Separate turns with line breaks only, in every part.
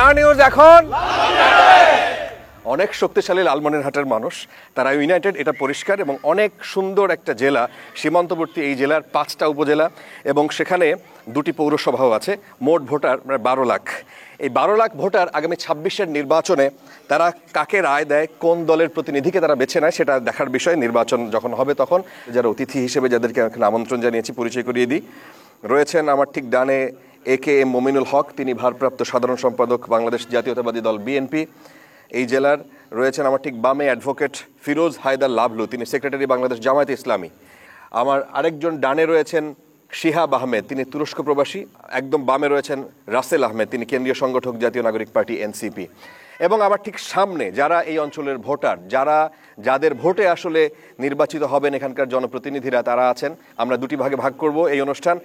Star news এখন অনেক শক্তিশালী লালমনিরহাটের মানুষ, তারা ইউনাইটেড, এটা পরিষ্কার। এবং অনেক সুন্দর একটা জেলা, সীমান্তবর্তী এই জেলার 5টা উপজেলা এবং সেখানে 2টি পৌরসভাও আছে। মোট ভোটার প্রায় 12 লাখ। এই 12 লাখ ভোটার আগামী 26-এর নির্বাচনে তারা কাকে রায় দেয়, কোন দলের প্রতিনিধিকে তারা বেছে নেয়, সেটা দেখার বিষয়। নির্বাচন যখন হবে তখন যারা অতিথি হিসেবে যাদেরকে এখানে আমন্ত্রণ জানিয়েছি পরিচয় করিয়ে দিই। রয়েছেন আমার ঠিক ডানে AKM মমিনুল হক, তিনি ভারপ্রাপ্ত সাধারণ সম্পাদক বাংলাদেশ জাতীয়তাবাদী দল BNP এই জেলার। রয়েছেন আমার ঠিক বামে অ্যাডভোকেট ফিরোজ হায়দার লাভলু, তিনি সেক্রেটারি বাংলাদেশ জামায়াতে ইসলামী। আমার আরেকজন ডানে রয়েছেন শিহাব আহমেদ, তিনি তুরস্ক প্রবাসী। একদম বামে রয়েছেন রাসেল আহমেদ, তিনি কেন্দ্রীয় সংগঠক জাতীয় নাগরিক পার্টি NCP। এবং আমার ঠিক সামনে যারা এই অঞ্চলের ভোটার, যাদের ভোটে আসলে নির্বাচিত হবেন এখানকার জনপ্রতিনিধিরা, তারা আছেন। আমরা 2টি ভাগে ভাগ করব এই অনুষ্ঠান।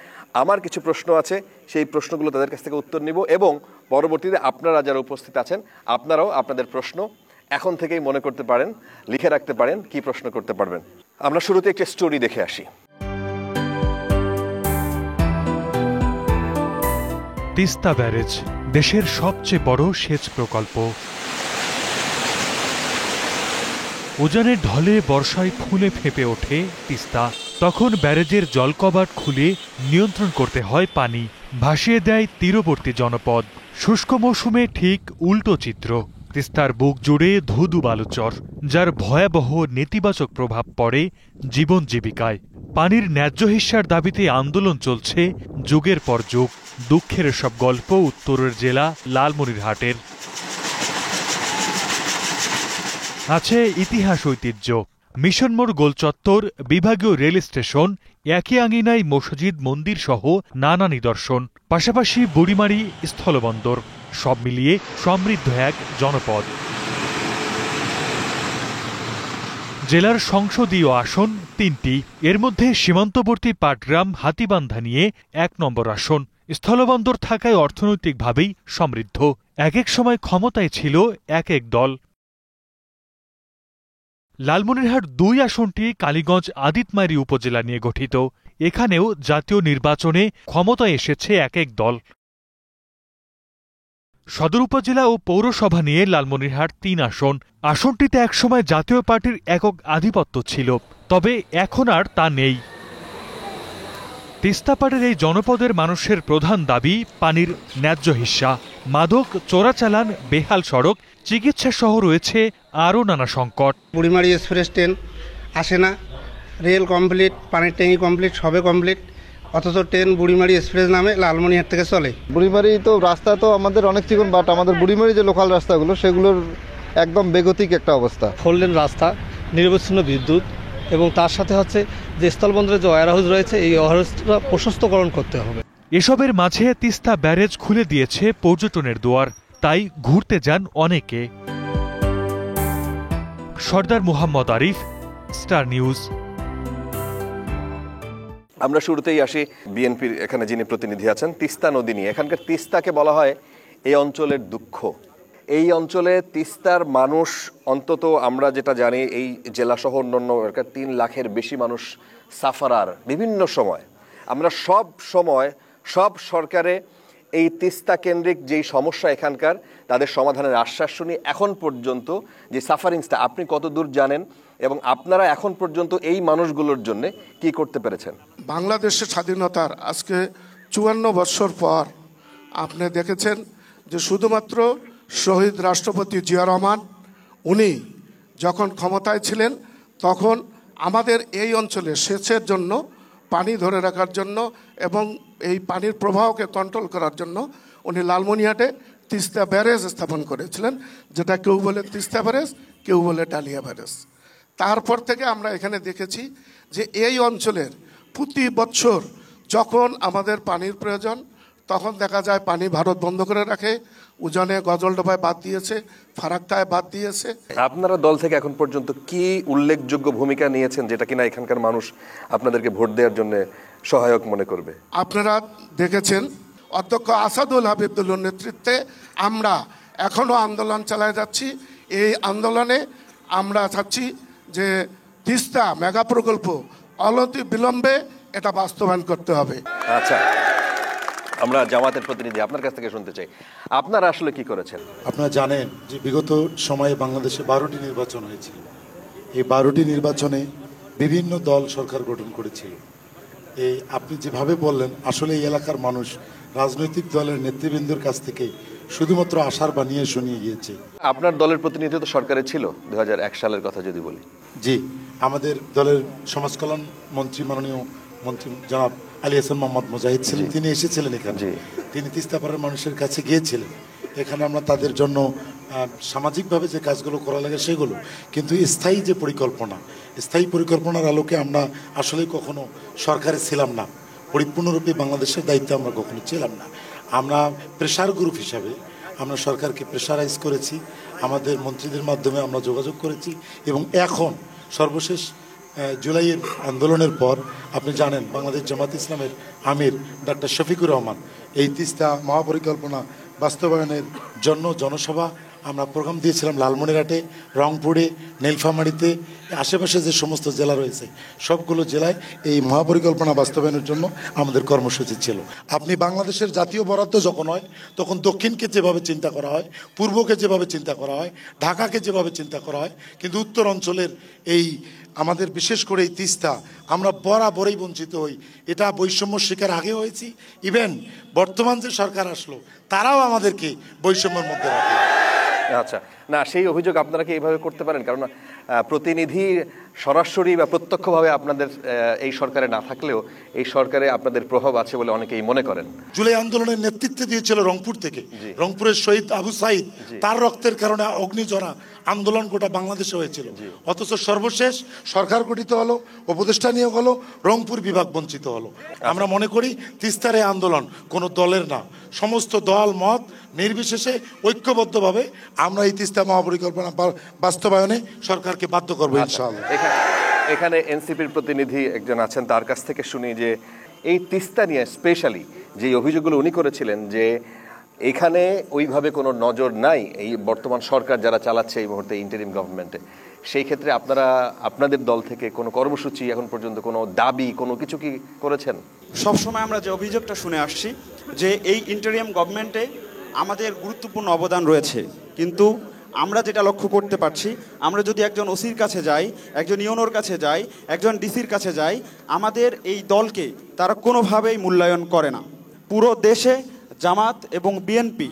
আমার কিছু প্রশ্ন আছে, সেই প্রশ্নগুলো তাদের কাছ থেকে উত্তর নিব এবং পরবর্তীতে আপনারা যারা উপস্থিত আছেন আপনারাও আপনাদের প্রশ্ন এখন থেকেই মনে করতে পারেন, লিখে রাখতে পারেন, কি প্রশ্ন করতে পারবেন। আমরা শুরুতে একটা স্টোরি দেখে আসি।
তিস্তা ব্যারেজ দেশের সবচেয়ে বড় সেচ প্রকল্প। উজানের ঢলে বর্ষায় ফুলে ফেঁপে ওঠে তিস্তা। তখন ব্যারেজের জলকবাট খুলে নিয়ন্ত্রণ করতে হয় পানি, ভাসিয়ে দেয় তীরবর্তী জনপদ। শুষ্ক মৌসুমে ঠিক উল্টো চিত্র। তিস্তার বুক জুড়ে ধুধু বালুচর, যার ভয়াবহ নেতিবাচক প্রভাব পড়ে জীবন জীবিকায়। পানির ন্যায্য হিস্যার দাবিতে আন্দোলন চলছে যুগের পর যুগ। দুঃখের সব গল্প উত্তরের জেলা লালমনিরহাটের। আছে ইতিহাস ঐতিহ্য, মিশন মোড় গোলচত্বর, বিভাগীয় রেল স্টেশন, একই আঙিনায় মসজিদ মন্দির সহ নানা নিদর্শন, পাশাপাশি বুড়িমারি স্থলবন্দর, সব মিলিয়ে সমৃদ্ধ এক জনপদ। জেলার সংসদীয় আসন 3টি, এর মধ্যে সীমান্তবর্তী পাটগ্রাম হাতিবান্ধা নিয়ে 1 নম্বর আসন। স্থলবন্দর থাকায় অর্থনৈতিকভাবেই সমৃদ্ধ। এক এক সময় ক্ষমতায় ছিল এক এক দল। লালমনিরহাট 2 আসনটি কালীগঞ্জ আদিতমারি উপজেলা নিয়ে গঠিত। এখানেও জাতীয় নির্বাচনে ক্ষমতায় এসেছে এক এক দল। সদর উপজেলা ও পৌরসভা নিয়ে লালমনিরহাট 3 আসন। আসনটিতে একসময় জাতীয় পার্টির একক আধিপত্য ছিল, তবে এখন আর তা নেই। তিস্তাপাড়ের এই জনপদের মানুষের প্রধান দাবি পানির ন্যায্য হিস্যা। মাদক, চোরাচালান, বেহাল সড়ক, চিকিৎসা সহ রয়েছে আরও নানা সংকট।
বুড়িমারি এক্সপ্রেস ট্রেন আসে না, রেল কমপ্লিট, পানির ট্যাঙ্কি কমপ্লিট, সবে কমপ্লিট, অথচ ট্রেন বুড়িমারি এক্সপ্রেস নামে লালমনিরহাট থেকে চলে।
বুড়িমারি তো রাস্তা তো আমাদের অনেক চিকন, বাট আমাদের বুড়িমারি যে লোকাল রাস্তাগুলো সেগুলোর একদম বেগতিক একটা অবস্থা।
4 লেন রাস্তা, নিরবচ্ছিন্ন বিদ্যুৎ এবং তার সাথে হচ্ছে যে স্থলবন্দরে যে ওয়্যার হাউস রয়েছে, এই ওয়্যার হাউসটা প্রশস্তকরণ করতে হবে।
এসবের মাঝে তিস্তা ব্যারেজ খুলে দিয়েছে পর্যটনের দুয়ার, তাই ঘুরতে যান অনেকে। সর্দার মুহাম্মদ আরিফ, স্টার নিউজ।
আমরা শুরুতেই আসি বিএনপির এখানে যিনি প্রতিনিধি আছেন, তিস্তা নদী নিয়ে। এখানকার তিস্তাকে বলা হয় এই অঞ্চলের দুঃখ। এই অঞ্চলে তিস্তার মানুষ, অন্তত আমরা যেটা জানি এই জেলাসহ অন্যান্য 3 লাখের বেশি মানুষ সাফারার বিভিন্ন সময়। আমরা সব সময় সব সরকারে এই তিস্তা কেন্দ্রিক যেই সমস্যা এখানকার, তাদের সমাধানের আশ্বাস শুনি। এখন পর্যন্ত যে সাফারিংসটা আপনি কত দূর জানেন এবং আপনারা এখন পর্যন্ত এই মানুষগুলোর জন্য কি করতে পেরেছেন?
বাংলাদেশের স্বাধীনতার আজকে 54 বছর পর আপনি দেখেছেন যে শুধুমাত্র শহীদ রাষ্ট্রপতি জিয়া রহমান উনি যখন ক্ষমতায় ছিলেন তখন আমাদের এই অঞ্চলে সেচের জন্য, পানি ধরে রাখার জন্য এবং এই পানির প্রবাহকে কন্ট্রোল করার জন্য উনি লালমনিরহাটে তিস্তা ব্যারেজ স্থাপন করেছিলেন, যেটা কেউ বলে তিস্তা ব্যারেজ, কেউ বলে ডালিয়া ব্যারেজ। তারপর থেকে আমরা এখানে দেখেছি যে এই অঞ্চলের প্রতি বছর যখন আমাদের পানির প্রয়োজন তখন দেখা যায় পানি ভারত বন্ধ করে রাখে। উজানে গজলডোবায় বাদ দিয়েছে, ফারাক্কায় বাদ দিয়েছে।
আপনারা দল থেকে এখন পর্যন্ত কি উল্লেখযোগ্য ভূমিকা নিয়েছেন যেটা কিনা এখানকার মানুষ আপনাদেরকে ভোট দেওয়ার জন্য সহায়ক মনে করবে?
আপনারা দেখেছেন অধ্যক্ষ আসাদুল হাবিবুল্লাহর নেতৃত্বে আমরা এখনও আন্দোলন চালায় যাচ্ছি। এই আন্দোলনে আমরা চাচ্ছি যে তিস্তা মেগা প্রকল্প অনতি বিলম্বে এটা বাস্তবায়ন করতে হবে।
আচ্ছা, আমরা জামাতের প্রতিনিধি আপনার কাছ থেকে শুনতে চাই, আপনারা আসলে কি করেছেন?
আপনারা জানেন যে বিগত সময়ে বাংলাদেশে 12টি নির্বাচন হয়েছিল। এই 12টি নির্বাচনে বিভিন্ন দল সরকার গঠন করেছিল। এই আপনি যেভাবে বললেন, আসলে এই এলাকার মানুষ রাজনৈতিক দলের নেতৃবৃন্দের কাছ থেকে শুধুমাত্র আশার বানিয়ে শুনিয়ে গিয়েছে।
আপনার দলের প্রতিনিধি তো সরকারে ছিল 2001 সালের কথা যদি বলি।
জি, আমাদের দলের সমাজ কল্যাণ মন্ত্রী, মাননীয় মন্ত্রী জনাব আলী হাসান মোহাম্মদ মুজাহিদ ছিলেন, তিনি এসেছিলেন এখানে। তিনি তিস্তাপাড়ার মানুষের কাছে গিয়েছিলেন। এখানে আমরা তাদের জন্য সামাজিকভাবে যে কাজগুলো করা লাগে সেগুলো, কিন্তু স্থায়ী যে পরিকল্পনা, স্থায়ী পরিকল্পনার আলোকে আমরা আসলে কখনো সরকারে ছিলাম না। পরিপূর্ণরূপে বাংলাদেশের দায়িত্বে আমরা কখনো ছিলাম না। আমরা প্রেশার গ্রুপ হিসাবে আমরা সরকারকে প্রেশারাইজ করেছি, আমাদের মন্ত্রীদের মাধ্যমে আমরা যোগাযোগ করেছি। এবং এখন সর্বশেষ জুলাইয়ের আন্দোলনের পর আপনি জানেন বাংলাদেশ জামাত ইসলামের আমির ডক্টর শফিকুর রহমান এই তিস্তা মহাপরিকল্পনা বাস্তবায়নের জন্য জনসভা আমরা প্রোগ্রাম দিয়েছিলাম লালমনিরহাটে, রংপুরে, নীলফামারীতে, আশেপাশে যে সমস্ত জেলা রয়েছে সবগুলো জেলায় এই মহাপরিকল্পনা বাস্তবায়নের জন্য আমাদের কর্মসূচি ছিল। আপনি বাংলাদেশের জাতীয় বরাদ্দ যখন হয় তখন দক্ষিণকে যেভাবে চিন্তা করা হয়, পূর্বকে যেভাবে চিন্তা করা হয়, ঢাকাকে যেভাবে চিন্তা করা হয়, কিন্তু উত্তর অঞ্চলের এই আমাদের বিশেষ করে এই তিস্তা আমরা বরাবরই বঞ্চিত হই। এটা বৈষম্য শিকার আগে হয়েছি, ইভেন বর্তমান যে সরকার আসলো তারাও আমাদেরকে বৈষম্যের মধ্যে রাখে।
আচ্ছা, না সেই অভিযোগ আপনারা কি এইভাবে করতে পারেন? কারণ প্রতিনিধি সরাসরি বা প্রত্যক্ষভাবে আপনাদের এই সরকারে না থাকলেও এই সরকারে আপনাদের প্রভাব আছে বলে অনেকেই মনে করেন।
জুলাই আন্দোলনের নেতৃত্ব দিয়েছিল রংপুর থেকে, রংপুরের শহীদ আবু সাইদ, তার রক্তের কারণে অগ্নিঝরা আন্দোলন গোটা বাংলাদেশে হয়েছিল। অথচ সর্বশেষ সরকার গঠিত হলো, উপদেষ্টা নিয়োগ হলো, রংপুর বিভাগ বঞ্চিত হলো। আমরা মনে করি তিস্তার এই আন্দোলন কোনো দলের না, সমস্ত দল মত নির্বিশেষে ঐক্যবদ্ধভাবে আমরা এই তিস্তা মহাপরিকল্পনা বাস্তবায়নে সরকারকে বাধ্য করবো ইনশাআল্লাহ।
এখানে এনসিপির প্রতিনিধি একজন আছেন, তার কাছ থেকে শুনি যে এই তিস্তা নিয়ে স্পেশালি যে অভিযোগগুলো উনি করেছিলেন যে এখানে ওইভাবে কোনো নজর নাই এই বর্তমান সরকার যারা চালাচ্ছে এই মুহূর্তে ইন্টারিম গভর্নমেন্টে, সেই ক্ষেত্রে আপনারা আপনাদের দল থেকে কোনো কর্মসূচি এখন পর্যন্ত কোনো দাবি কোনো কিছু কি করেছেন?
সবসময় আমরা যে অভিযোগটা শুনে আসছি যে এই ইন্টারিম গভর্নমেন্টে আমাদের গুরুত্বপূর্ণ অবদান রয়েছে, কিন্তু আমরা যেটা লক্ষ্য করতে পারছি, আমরা যদি একজন ওসির কাছে যাই, একজন ইউনোর কাছে যাই, একজন ডিসির কাছে যাই, আমাদের এই দলকে তারা কোনোভাবেই মূল্যায়ন করে না। পুরো দেশে জামাত এবং বিএনপি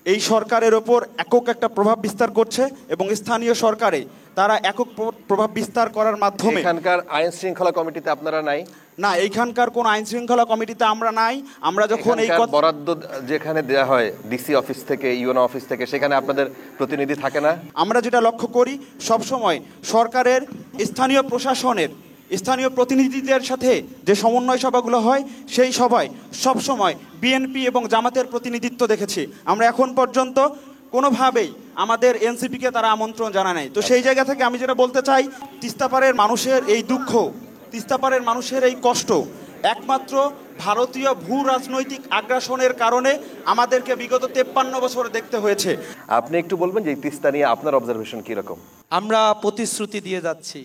এই সরকারের ওপর একক একটা প্রভাব বিস্তার করছে এবং স্থানীয় সরকারে তারা একক প্রভাব বিস্তার করার মাধ্যমে।
এখানকার আইন শৃঙ্খলা কমিটিতে আপনারা নাই?
না, এইখানকার কোন আইন শৃঙ্খলা কমিটিতে আমরা নাই। আমরা যখন এই
বরাদ্দ যেখানে দেওয়া হয় ডিসি অফিস থেকে, ইউনো অফিস থেকে, সেখানে আপনাদের প্রতিনিধি থাকে না?
আমরা যেটা লক্ষ্য করি সবসময় সরকারের স্থানীয় প্রশাসনের স্থানীয় প্রতিনিধিদের সাথে যে সমন্বয় সভাগুলো হয় সেই সভায় সবসময় বিএনপি এবং জামাতের প্রতিনিধিত্ব দেখেছি। আমরা এখন পর্যন্ত কোনোভাবেই আমাদের এনসিপিকে তারা আমন্ত্রণ জানা নাই। তো সেই জায়গা থেকে আমি যেটা বলতে চাই, তিস্তাপাড়ের মানুষের এই দুঃখ, তিস্তাপাড়ের মানুষের এই কষ্ট একমাত্র ভারতীয় ভূ রাজনৈতিক আগ্রাসনের কারণে আমাদেরকে বিগত 53 বছর দেখতে হয়েছে।
আপনি একটু বলবেন যে তিস্তা নিয়ে আপনার অবজারভেশন কীরকম?
আমরা প্রতিশ্রুতি দিয়ে যাচ্ছি,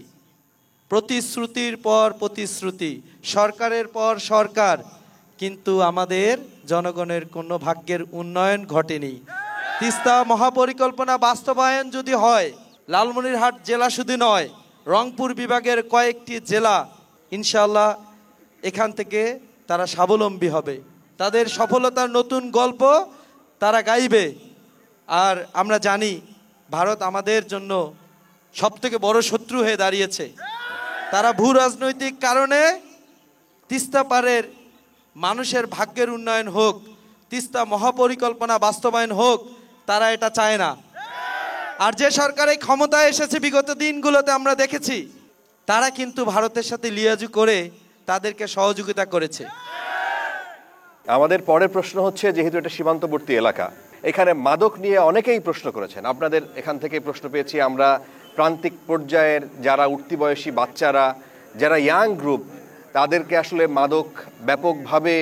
প্রতিশ্রুতির পর প্রতিশ্রুতি, সরকারের পর সরকার, কিন্তু আমাদের জনগণের কোনো ভাগ্যের উন্নয়ন ঘটেনি। তিস্তা মহাপরিকল্পনা বাস্তবায়ন যদি হয়, লালমনিরহাট জেলা শুধু নয়, রংপুর বিভাগের কয়েকটি জেলা ইনশাআল্লাহ এখান থেকে তারা স্বাবলম্বী হবে, তাদের সফলতার নতুন গল্প তারা গাইবে। আর আমরা জানি ভারত আমাদের জন্য সবথেকে বড় শত্রু হয়ে দাঁড়িয়েছে। তারা ভূ রাজনৈতিক কারণে তিস্তা পাড়ের মানুষের ভাগ্যের উন্নয়ন হোক, তিস্তা মহাপরিকল্পনা বাস্তবায়ন হোক, তারা এটা চায় না। আর যে সরকার এই ক্ষমতায় এসেছে বিগত দিনগুলোতে আমরা দেখেছি তারা কিন্তু ভারতের সাথে লিয়াজু করে তাদেরকে সহযোগিতা করেছে।
আমাদের পরের প্রশ্ন হচ্ছে, যেহেতু এটা সীমান্তবর্তী এলাকা, এখানে মাদক নিয়ে অনেকেই প্রশ্ন করেছেন। আপনাদের এখান থেকে প্রশ্ন পেয়েছি আমরা, প্রান্তিক পর্যায়ের যারা উঠতি বয়সী বাচ্চারা, যারা ইয়াং গ্রুপ, তাদেরকে আসলে মাদক ব্যাপকভাবে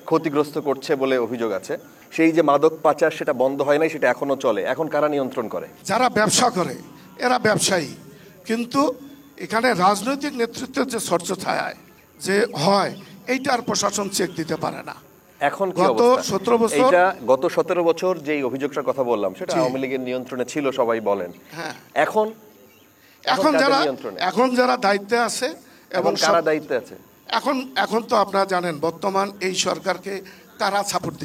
ক্ষতিগ্রস্ত করছে বলে অভিযোগ আছে। সেই যে মাদক পাচার সেটা বন্ধ হয় নাই, সেটা এখনো চলে। এখন কারা নিয়ন্ত্রণ করে?
যারা ব্যবসা করে এরা ব্যবসায়ী, কিন্তু এখানে রাজনৈতিক নেতৃত্বের যে ছত্রছায়ায় যে হয় এইটার প্রশাসন চেক দিতে পারে না।
এখন কি
গত
অবস্থা?
17 বছর
এটা গত 17 বছর যেই অভিযোগটার কথা বললাম সেটা আওয়ামী লীগের নিয়ন্ত্রণে ছিল, সবাই বলেন।
হ্যাঁ,
এখন
এখন যারা দায়িত্বে আছে
এবং কারা দায়িত্বে আছে
এখন তো আপনারা জানেন বর্তমান এই সরকারকে কারা সাপোর্ট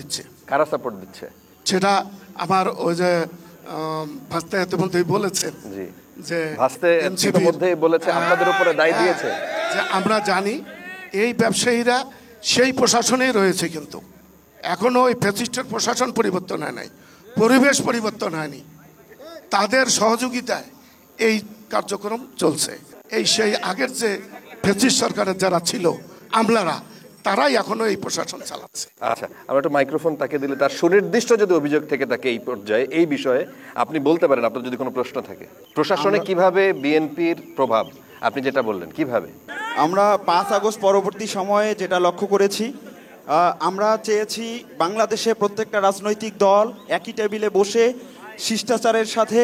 দিচ্ছে সেটা আমার ওই যে ভাস্তে ইতিমধ্যে বলেছেন যে
ভাস্তে ইতিমধ্যে বলেছে আপনাদের উপরে দায় দিয়েছে
যে আমরা জানি এই ব্যবসায়ীরা সেই প্রশাসনেই রয়েছে, কিন্তু এখনো ওই ফ্যাসিস্টের প্রশাসন পরিবর্তন হয় নাই, পরিবেশ পরিবর্তন হয়নি, তাদের সহযোগিতায় এই কার্যক্রম চলছে। সেই আগের যে ফ্যাসিস্ট সরকারের যারা ছিল আমলারা, তারাই এখনো এই প্রশাসন চালাচ্ছে।
আচ্ছা, আমরা একটু মাইক্রোফোন তাকে দিলে তার সুনির্দিষ্ট যদি অভিযোগ থেকে থাকে এই পর্যায়ে এই বিষয়ে আপনি বলতে পারেন, আপনার যদি কোনো প্রশ্ন থাকে। প্রশাসনে কিভাবে বিএনপির প্রভাব, আপনি যেটা বললেন, কিভাবে?
আমরা 5 আগস্ট পরবর্তী সময়ে যেটা লক্ষ্য করেছি, আমরা চেয়েছি বাংলাদেশে প্রত্যেকটা রাজনৈতিক দল একই টেবিলে বসে শিষ্টাচারের সাথে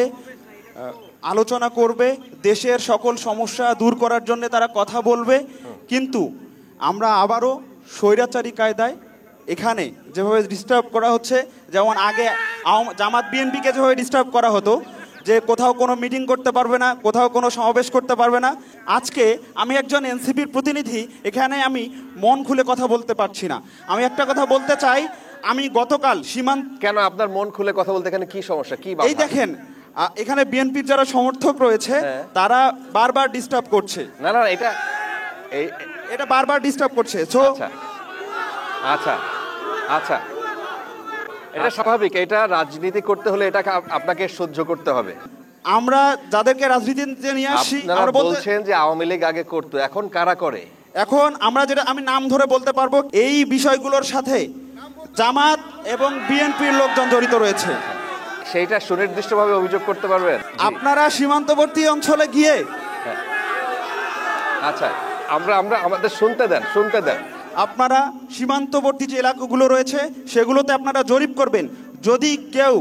আলোচনা করবে, দেশের সকল সমস্যা দূর করার জন্য তারা কথা বলবে। কিন্তু আমরা আবারও স্বৈরাচারী কায়দায় এখানে যেভাবে ডিস্টার্ব করা হচ্ছে, যেমন আগে জামাত বিএনপিকে যেভাবে ডিস্টার্ব করা হতো যে কোথাও কোনো মিটিং করতে পারবে না, কোথাও কোনো সমাবেশ করতে পারবে না, আজকে আমি একজন এনসিপির প্রতিনিধি, এখানে আমি মন খুলে কথা বলতে পারছি না। আমি একটা কথা বলতে চাই, আমি গতকাল সীমান্ত
কেন আপনার মন খুলে কথা বলতে এখানে কি সমস্যা, কি
এই দেখেন এখানে বিএনপির যারা সমর্থক রয়েছে তারা বারবার ডিস্টার্ব করছে।
না এটা
বারবার ডিস্টার্ব করছে।
আচ্ছা এটা স্বাভাবিক, এটা রাজনীতি করতে হলে এটা আপনাকে সহ্য করতে হবে।
আমরা যাদেরকে রাজনীতিতে নিয়ে আসি,
আপনারা বলছেন যে আওয়ামী লীগ আগে করতো, এখন কারা করে?
এখন আমরা যেটা আমি নাম ধরে বলতে পারবো, এই বিষয়গুলোর সাথে জামাত এবং বিএনপির লোকজন জড়িত রয়েছে।
সেইটা সুনির্দিষ্টভাবে অভিযোগ করতে পারবেন
আপনারা সীমান্তবর্তী অঞ্চলে গিয়ে?
আচ্ছা, আমরা আমাদের শুনতে দেন।
আপনারা সীমান্তবর্তী যে এলাকাগুলো রয়েছে সেগুলোতে আপনারা জরিপ করবেন। যদি কেউ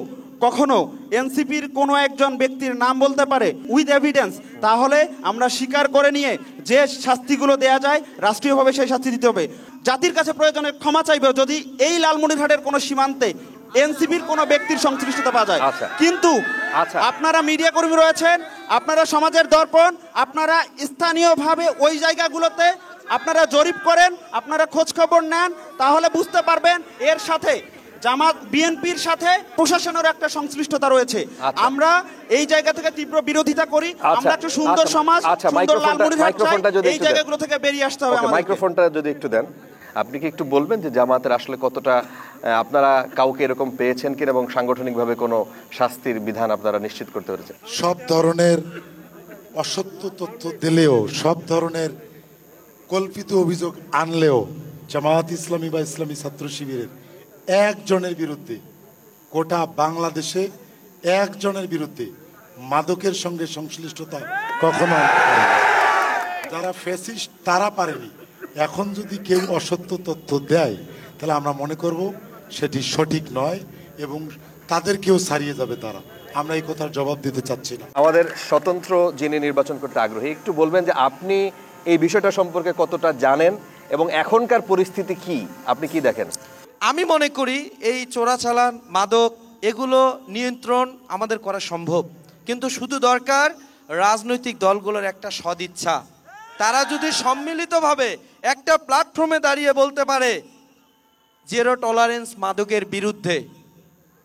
কখনো এনসিপির কোনো একজন ব্যক্তির নাম বলতে পারে উইথ এভিডেন্স, তাহলে আমরা স্বীকার করে নিয়ে যে শাস্তিগুলো দেয়া যায় রাষ্ট্রীয়ভাবে সেই শাস্তি দিতে হবে। জাতির কাছে প্রয়োজনে ক্ষমা চাইবে যদি এই লালমনিরহাটের কোনো সীমান্তে এনসিপির কোনো ব্যক্তির সংশ্লিষ্টতা পাওয়া যায়। কিন্তু আপনারা মিডিয়া কর্মী রয়েছেন, আপনারা সমাজের দর্পণ, আপনারা স্থানীয়ভাবে ওই জায়গাগুলোতে আপনারা জরিপ করেন, আপনারা খোঁজ খবর নেন, তাহলে বুঝতে পারবেন এর সাথে জামাত বিএনপির সাথে প্রশাসনের একটা সংশ্লিষ্টতা রয়েছে। আমরা এই জায়গা থেকে তীব্র বিরোধিতা করি। আমরা একটা সুন্দর সমাজ, সুন্দর লালমনিরহাট চাই, এই জায়গাগুলো থেকে বেরিয়ে আসতে হবে আমাদের।
মাইক্রোফোনটা যদি একটু দেন, আপনি কি একটু বলবেন যে জামাতের আসলে কতটা, আপনারা কাউকে এরকম পেয়েছেন কিনা এবং সাংগঠনিকভাবে কোনো শাস্তির বিধান আপনারা নিশ্চিত করতে পেরেছেন?
সব ধরনের অসত্য তথ্য দিলেও, সব ধরনের কল্পিত অভিযোগ আনলেও জামায়াত ইসলামী বা ইসলামী ছাত্র শিবিরের একজনের বিরুদ্ধে, গোটা বাংলাদেশে একজনের বিরুদ্ধে মাদকের সঙ্গে সংশ্লিষ্টতা কখনো, যারা ফ্যাসিস্ট তারা পারেনি। এখন যদি কেউ অসত্য তথ্য দেয় তাহলে আমরা মনে করব সেটি সঠিক নয় এবং তাদেরকেও ছাড়িয়ে যাবে তারা। আমরা এই কথার জবাব দিতে চাচ্ছি না।
আমাদের স্বতন্ত্র যিনি নির্বাচন করতে আগ্রহী, একটু বলবেন যে আপনি এই বিষয়টা সম্পর্কে কতটা জানেন এবং এখনকার পরিস্থিতি কি, আপনি কি দেখেন?
আমি মনে করি এই চোরাচালান, মাদক এগুলো নিয়ন্ত্রণ আমাদের করা সম্ভব, কিন্তু শুধু দরকার রাজনৈতিক দলগুলোর একটা সদিচ্ছা। তারা যদি সম্মিলিতভাবে একটা প্ল্যাটফর্মে দাঁড়িয়ে বলতে পারে জিরো টলারেন্স মাদকের বিরুদ্ধে,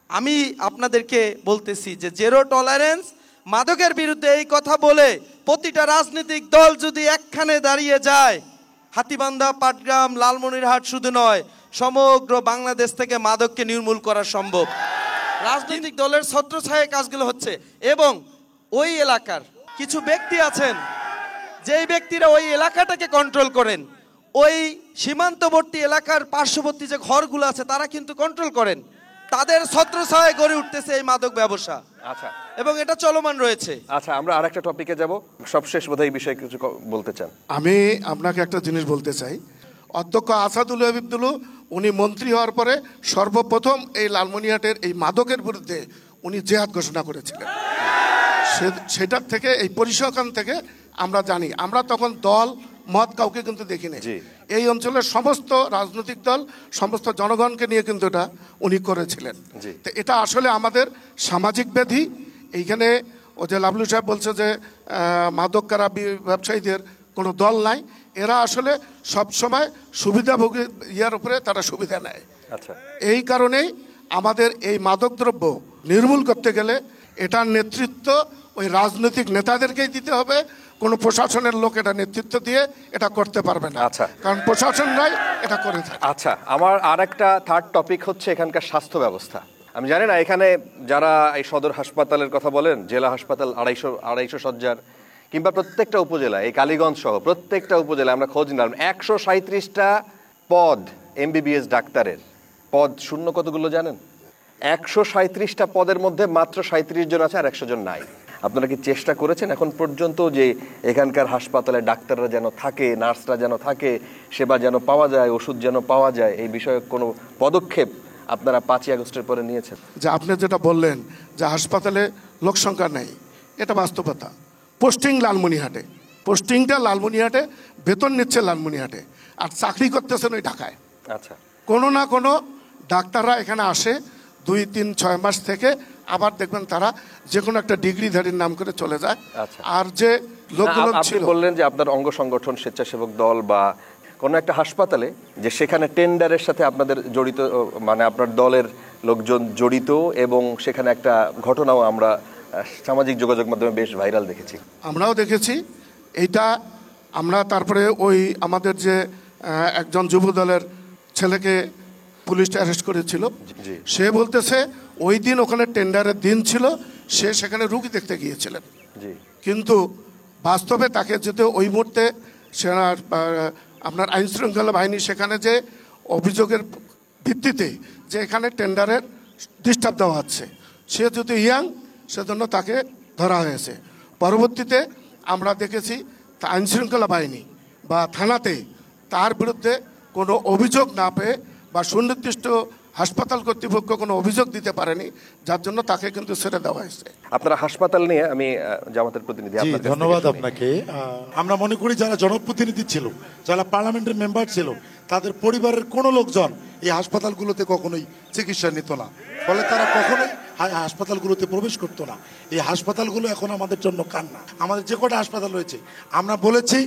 আমি আপনাদেরকে বলতেছি যে জিরো টলারেন্স মাদকের বিরুদ্ধে এই কথা বলে প্রতিটা রাজনৈতিক দল যদি একখানে দাঁড়িয়ে যায়, হাতীবান্ধা, পাটগ্রাম, লালমনিরহাট শুধু নয়, সমগ্র বাংলাদেশ থেকে মাদককে নির্মূল করা সম্ভব। রাজনৈতিক দলের ছত্রছায়ায় কাজগুলো হচ্ছে এবং ওই এলাকার কিছু ব্যক্তি আছেন যেই ব্যক্তিরা ওই এলাকাটাকে কন্ট্রোল করেন, ওই সীমান্তবর্তী এলাকার পার্শ্ববর্তী যে ঘরগুলো আছে তারা কিন্তু কন্ট্রোল করেন, তাদের ছত্রছায়ায় গড়ে উঠতেছে এই মাদক ব্যবসা।
আচ্ছা,
এবং এটা চলমান রয়েছে।
আচ্ছা, আমরা আরেকটা টপিকে যাব, সবশেষ বোধহয় এই বিষয়ে কিছু বলতে চান।
আমি আপনাকে একটা জিনিস বলতে চাই, অধ্যক্ষ আসাদুল হাবিবুল্লাহ উনি মন্ত্রী হওয়ার পরে সর্বপ্রথম এই লালমনিরহাটের এই মাদকের বিরুদ্ধে উনি জেহাদ ঘোষণা করেছিলেন। সেটার থেকে, এই পরিসংখ্যান থেকে আমরা জানি, আমরা তখন দল মত কাউকে কিন্তু দেখি নাই। এই অঞ্চলের সমস্ত রাজনৈতিক দল, সমস্ত জনগণকে নিয়ে কিন্তু এটা উনি করেছিলেন। তো এটা আসলে আমাদের সামাজিক ব্যাধি। এইখানে ও যে লাভলু সাহেব বলছে যে মাদক কারা ব্যবসায়ীদের কোনো দল নাই, এরা আসলে সবসময় সুবিধাভোগী ইয়ার উপরে তারা সুবিধা নেয়। এই কারণেই আমাদের এই মাদকদ্রব্য নির্মূল করতে গেলে এটার নেতৃত্ব ওই রাজনৈতিক নেতাদেরকেই দিতে হবে। কোনো প্রশাসনের লোক এটা নেতৃত্ব দিয়ে এটা করতে পারবে না, কারণ প্রশাসনরাই এটা করে থাকে।
আচ্ছা, আমার আর একটা থার্ড টপিক হচ্ছে এখানকার স্বাস্থ্য ব্যবস্থা। আমি জানি না এখানে যারা এই সদর হাসপাতালের কথা বলেন, জেলা হাসপাতাল 250 শয্যার, কিংবা প্রত্যেকটা উপজেলা, এই কালীগঞ্জ সহ প্রত্যেকটা উপজেলায় আমরা খোঁজ নিলাম 137টা পদ MBBS ডাক্তারের পদ শূন্য কতগুলো জানেন? 137টা পদের মধ্যে মাত্র 37 জন আছে, আর 100 জন নাই। আপনারা কি চেষ্টা করেছেন এখন পর্যন্ত যে এখানকার হাসপাতালে ডাক্তাররা যেন থাকে, নার্সরা যেন থাকে, সেবা যেন পাওয়া যায়, ওষুধ যেন পাওয়া যায়, এই বিষয়ে কোনো পদক্ষেপ আপনারা 5ই আগস্টের পরে নিয়েছেন?
যে আপনি যেটা বললেন যে হাসপাতালে লোক সংখ্যা নেই, এটা বাস্তবতা। পোস্টিং লালমনিরহাটে, পোস্টিংটা লালমনিরহাটে, বেতন নিচ্ছে লালমনিরহাটে, আর চাকরি করতেছেন ওই ঢাকায়।
আচ্ছা,
কোনো না কোনো ডাক্তাররা এখানে আসে 2, 3, 6 মাস থেকে, আবার দেখবেন তারা যে কোনো একটা ডিগ্রিধারীর নাম করে চলে যায়। আর যে লোকগুলো
আপনি বললেন যে আপনার অঙ্গ সংগঠন, স্বেচ্ছাসেবক দল বা কোনো একটা হাসপাতালে যে সেখানে টেন্ডারের সাথে আপনাদের জড়িত, মানে আপনার দলের লোকজন জড়িত, এবং সেখানে একটা ঘটনাও আমরা সামাজিক যোগাযোগ মাধ্যমে বেশ ভাইরাল দেখেছি।
আমরাও দেখেছি এইটা। আমরা তারপরে ওই আমাদের যে একজন যুব দলের ছেলেকে পুলিশ অ্যারেস্ট করেছিল, সে বলতেছে ওই দিন ওখানে টেন্ডারের দিন ছিল, সে সেখানে রুগী দেখতে গিয়েছিলেন, কিন্তু বাস্তবে তাকে যেতে ওই মুহূর্তে আপনার আইন শৃঙ্খলা বাহিনী সেখানে যে অভিযোগের ভিত্তিতে যে এখানে টেন্ডারের ডিস্টার্ব দেওয়া হচ্ছে, সে যদি ইয়াং, সেজন্য তাকে ধরা হয়েছে। পরবর্তীতে আমরা দেখেছি আইন শৃঙ্খলা বাহিনী বা থানাতে তার বিরুদ্ধে কোনো অভিযোগ না পেয়ে বা সুনির্দিষ্ট হাসপাতাল কর্তৃপক্ষ কোনো অভিযোগ দিতে পারেনি, যার জন্য তাকে কিন্তু ছেড়ে দেওয়া হয়েছে।
আপনারা হাসপাতাল নিয়ে, আমি জামাতের প্রতিনিধি।
ধন্যবাদ আপনাকে। আমরা মনে করি যারা জনপ্রতিনিধি ছিল, যারা পার্লামেন্টের মেম্বার ছিল, তাদের পরিবারের কোনো লোকজন এই হাসপাতালগুলোতে কখনোই চিকিৎসা নিত না, ফলে তারা কখনোই হাসপাতালগুলোতে প্রবেশ করতো না। এই হাসপাতালগুলো এখন আমাদের জন্য কান্না। আমাদের যে কটা হাসপাতাল রয়েছে, আমরা বলেছি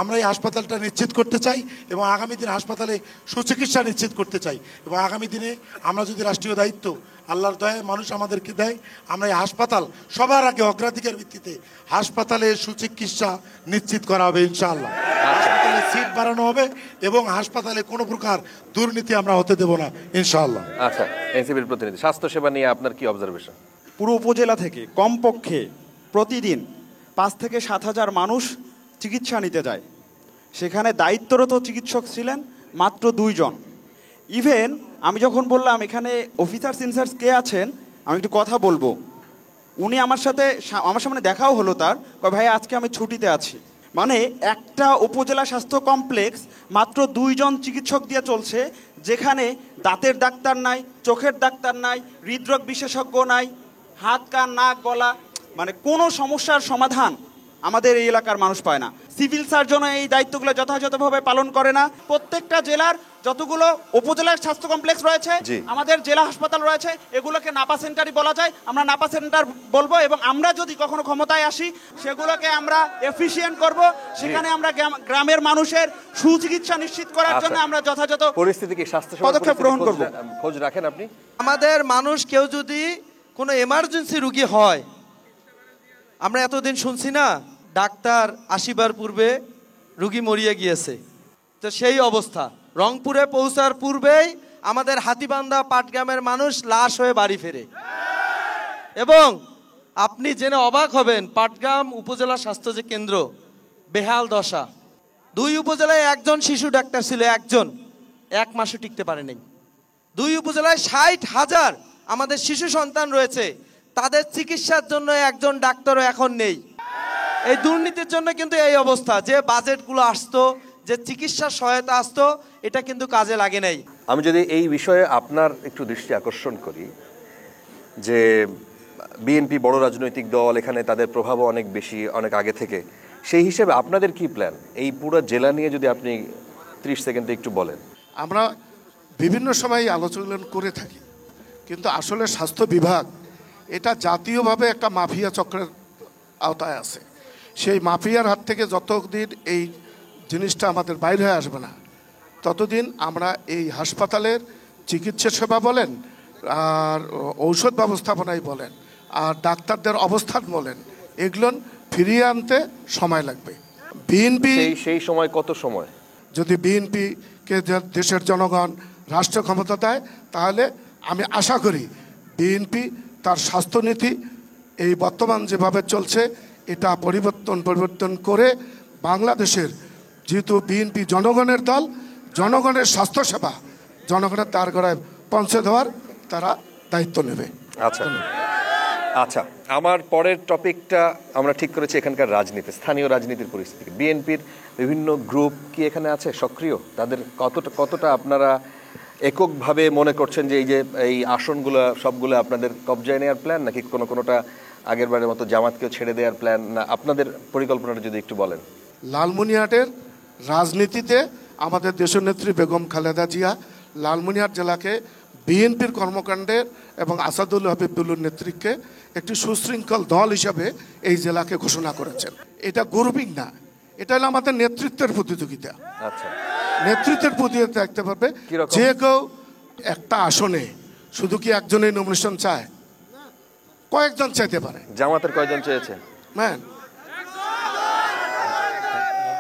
আমরা এই হাসপাতালটা নিশ্চিত করতে চাই, এবং আগামী দিনে হাসপাতালে সুচিকিৎসা নিশ্চিত করতে চাই, এবং আগামী দিনে আমরা যদি রাষ্ট্রীয় দায়িত্ব আল্লাহর দয়ায় মানুষ আমাদেরকে দেয়, আমরা এই হাসপাতাল সবার আগে অগ্রাধিকার ভিত্তিতে হাসপাতালে সুচিকিৎসা নিশ্চিত করা হবে ইনশাআল্লাহ। হাসপাতালে সিট বাড়ানো হবে এবং হাসপাতালে কোনো প্রকার দুর্নীতি আমরা হতে দেব না ইনশাআল্লাহ।
আচ্ছা, এনসিপির প্রতিনিধি, স্বাস্থ্যসেবা নিয়ে আপনার কি অবজারভেশন?
পুরো উপজেলা থেকে কমপক্ষে প্রতিদিন 5 থেকে 7 হাজার মানুষ চিকিৎসা নিতে যায়। সেখানে দায়িত্বরত চিকিৎসক ছিলেন মাত্র 2 জন। ইভেন আমি যখন বললাম এখানে অফিসার্স ইনচার্জ কে আছেন, আমি একটু কথা বলবো, উনি আমার সামনে দেখাও হলো তার, ভাই আজকে আমি ছুটিতে আছি। মানে একটা উপজেলা স্বাস্থ্য কমপ্লেক্স মাত্র 2 জন চিকিৎসক দিয়ে চলছে, যেখানে দাঁতের ডাক্তার নাই, চোখের ডাক্তার নাই, হৃদরোগ বিশেষজ্ঞ নাই, হাত কান নাক গলা, মানে কোনো সমস্যার সমাধান আমাদের এই এলাকার মানুষ পায় না। সিভিল সার্জনও এই দায়িত্বগুলো যথাযথভাবে পালন করে না। প্রত্যেকটা জেলার যতগুলো উপজেলার স্বাস্থ্য কমপ্লেক্স রয়েছে, আমাদের জেলা হাসপাতাল রয়েছে, এগুলোকে নাপা সেন্টারই বলা যায়। আমরা নাপা সেন্টার বলবো, এবং আমরা যদি কখনো ক্ষমতায় আসি সেগুলোকে আমরা এফিশিয়েন্ট করব। সেখানে আমরা গ্রামের মানুষের সুচিকিৎসা নিশ্চিত করার জন্য আমরা যথাযথ
পরিস্থিতি কি স্বাস্থ্য
পদক্ষেপ গ্রহণ করব।
খোঁজ রাখেন আপনি?
আমাদের মানুষ কেউ যদি কোনো এমার্জেন্সি রুগী হয়, আমরা এতদিন শুনছি না ডাক্তার আসিবার পূর্বে রুগী মরিয়া গিয়েছে, তো সেই অবস্থা রংপুরে পৌঁছার পূর্বেই আমাদের হাতিবান্ধা পাটগ্রামের মানুষ লাশ হয়ে বাড়ি ফেরে। এবং আপনি জেনে অবাক হবেন, পাটগ্রাম উপজেলা স্বাস্থ্য যে কেন্দ্র, বেহাল দশা। 2 উপজেলায় 1 জন শিশু ডাক্তার ছিল, 1 জন 1 মাসও টিকতে পারেনি। 2 উপজেলায় 60,000 আমাদের শিশু সন্তান রয়েছে, তাদের চিকিৎসার জন্য 1 জন ডাক্তারও এখন নেই। এই দুর্নীতির জন্য কিন্তু এই অবস্থা। যে বাজেটগুলো আসতো, যে চিকিৎসা সহায়তা আসতো, এটা কিন্তু কাজে লাগে নাই।
আমি যদি এই বিষয়ে আপনার একটু দৃষ্টি আকর্ষণ করি, যে বিএনপি বড় রাজনৈতিক দল, এখানে তাদের প্রভাবও অনেক বেশি, অনেক আগে থেকে। সেই হিসেবে আপনাদের কি প্ল্যান এই পুরো জেলা নিয়ে যদি আপনি 30 সেকেন্ডে একটু বলেন।
আমরা বিভিন্ন সময় আলোচনা করে থাকি, কিন্তু আসলে স্বাস্থ্য বিভাগ এটা জাতীয়ভাবে একটা মাফিয়া চক্রের আওতায় আছে। সেই মাফিয়ার হাত থেকে যতদিন এই জিনিসটা আমাদের বাইরে হয়ে আসবে না, ততদিন আমরা এই হাসপাতালের চিকিৎসা সেবা বলেন, আর ঔষধ ব্যবস্থাপনাই বলেন, আর ডাক্তারদের অবস্থান বলেন, এগুলো ফিরিয়ে আনতে সময় লাগবে। বিএনপি
সেই সময় কত সময়?
যদি বিএনপিকে দেশের জনগণ রাষ্ট্র ক্ষমতা দেয়, তাহলে আমি আশা করি বিএনপি তার স্বাস্থ্যনীতি এই বর্তমান যেভাবে চলছে এটা পরিবর্তন করে বাংলাদেশের, যেহেতু বিএনপি জনগণের দল, জনগণের স্বাস্থ্যসেবা জনগণের দ্বার গড়ায় পৌঁছে দেওয়ার তারা দায়িত্ব নেবে।
আচ্ছা আচ্ছা, আমার পরের টপিকটা আমরা ঠিক করেছি এখানকার রাজনীতি, স্থানীয় রাজনীতির পরিস্থিতি। বিএনপির বিভিন্ন গ্রুপ কি এখানে আছে সক্রিয়? তাদের কতটা আপনারা এককভাবে মনে করছেন যে এই আসনগুলো সবগুলো আপনাদের কবজায় নেওয়ার প্ল্যান, নাকি কোনোটা আগের বারের মতো জামাতকেও ছেড়ে দেওয়ার প্ল্যান, না আপনাদের পরিকল্পনাটা যদি একটু বলেন।
লালমনিরহাটের রাজনীতিতে আমাদের দেশনেত্রী বেগম খালেদা জিয়া লালমনিরহাট জেলাকে বিএনপির কর্মকাণ্ডের এবং আসাদুল হাবিবুল্লাহর নেতৃত্বে একটি সুশৃঙ্খল দল হিসাবে এই জেলাকে ঘোষণা করেছেন। এটা গ্রুপিং না, এটা হলো আমাদের নেতৃত্বের প্রতিযোগিতা।
আচ্ছা,
নেতৃত্বের প্রতিযোগিতা দেখতে পারবে। যে কেউ একটা আসনে শুধু কি একজনের নমিনেশন চায়, কয়েকজন চাইতে পারে।
জামাতের কয়জন চেয়েছে?
ম্যান,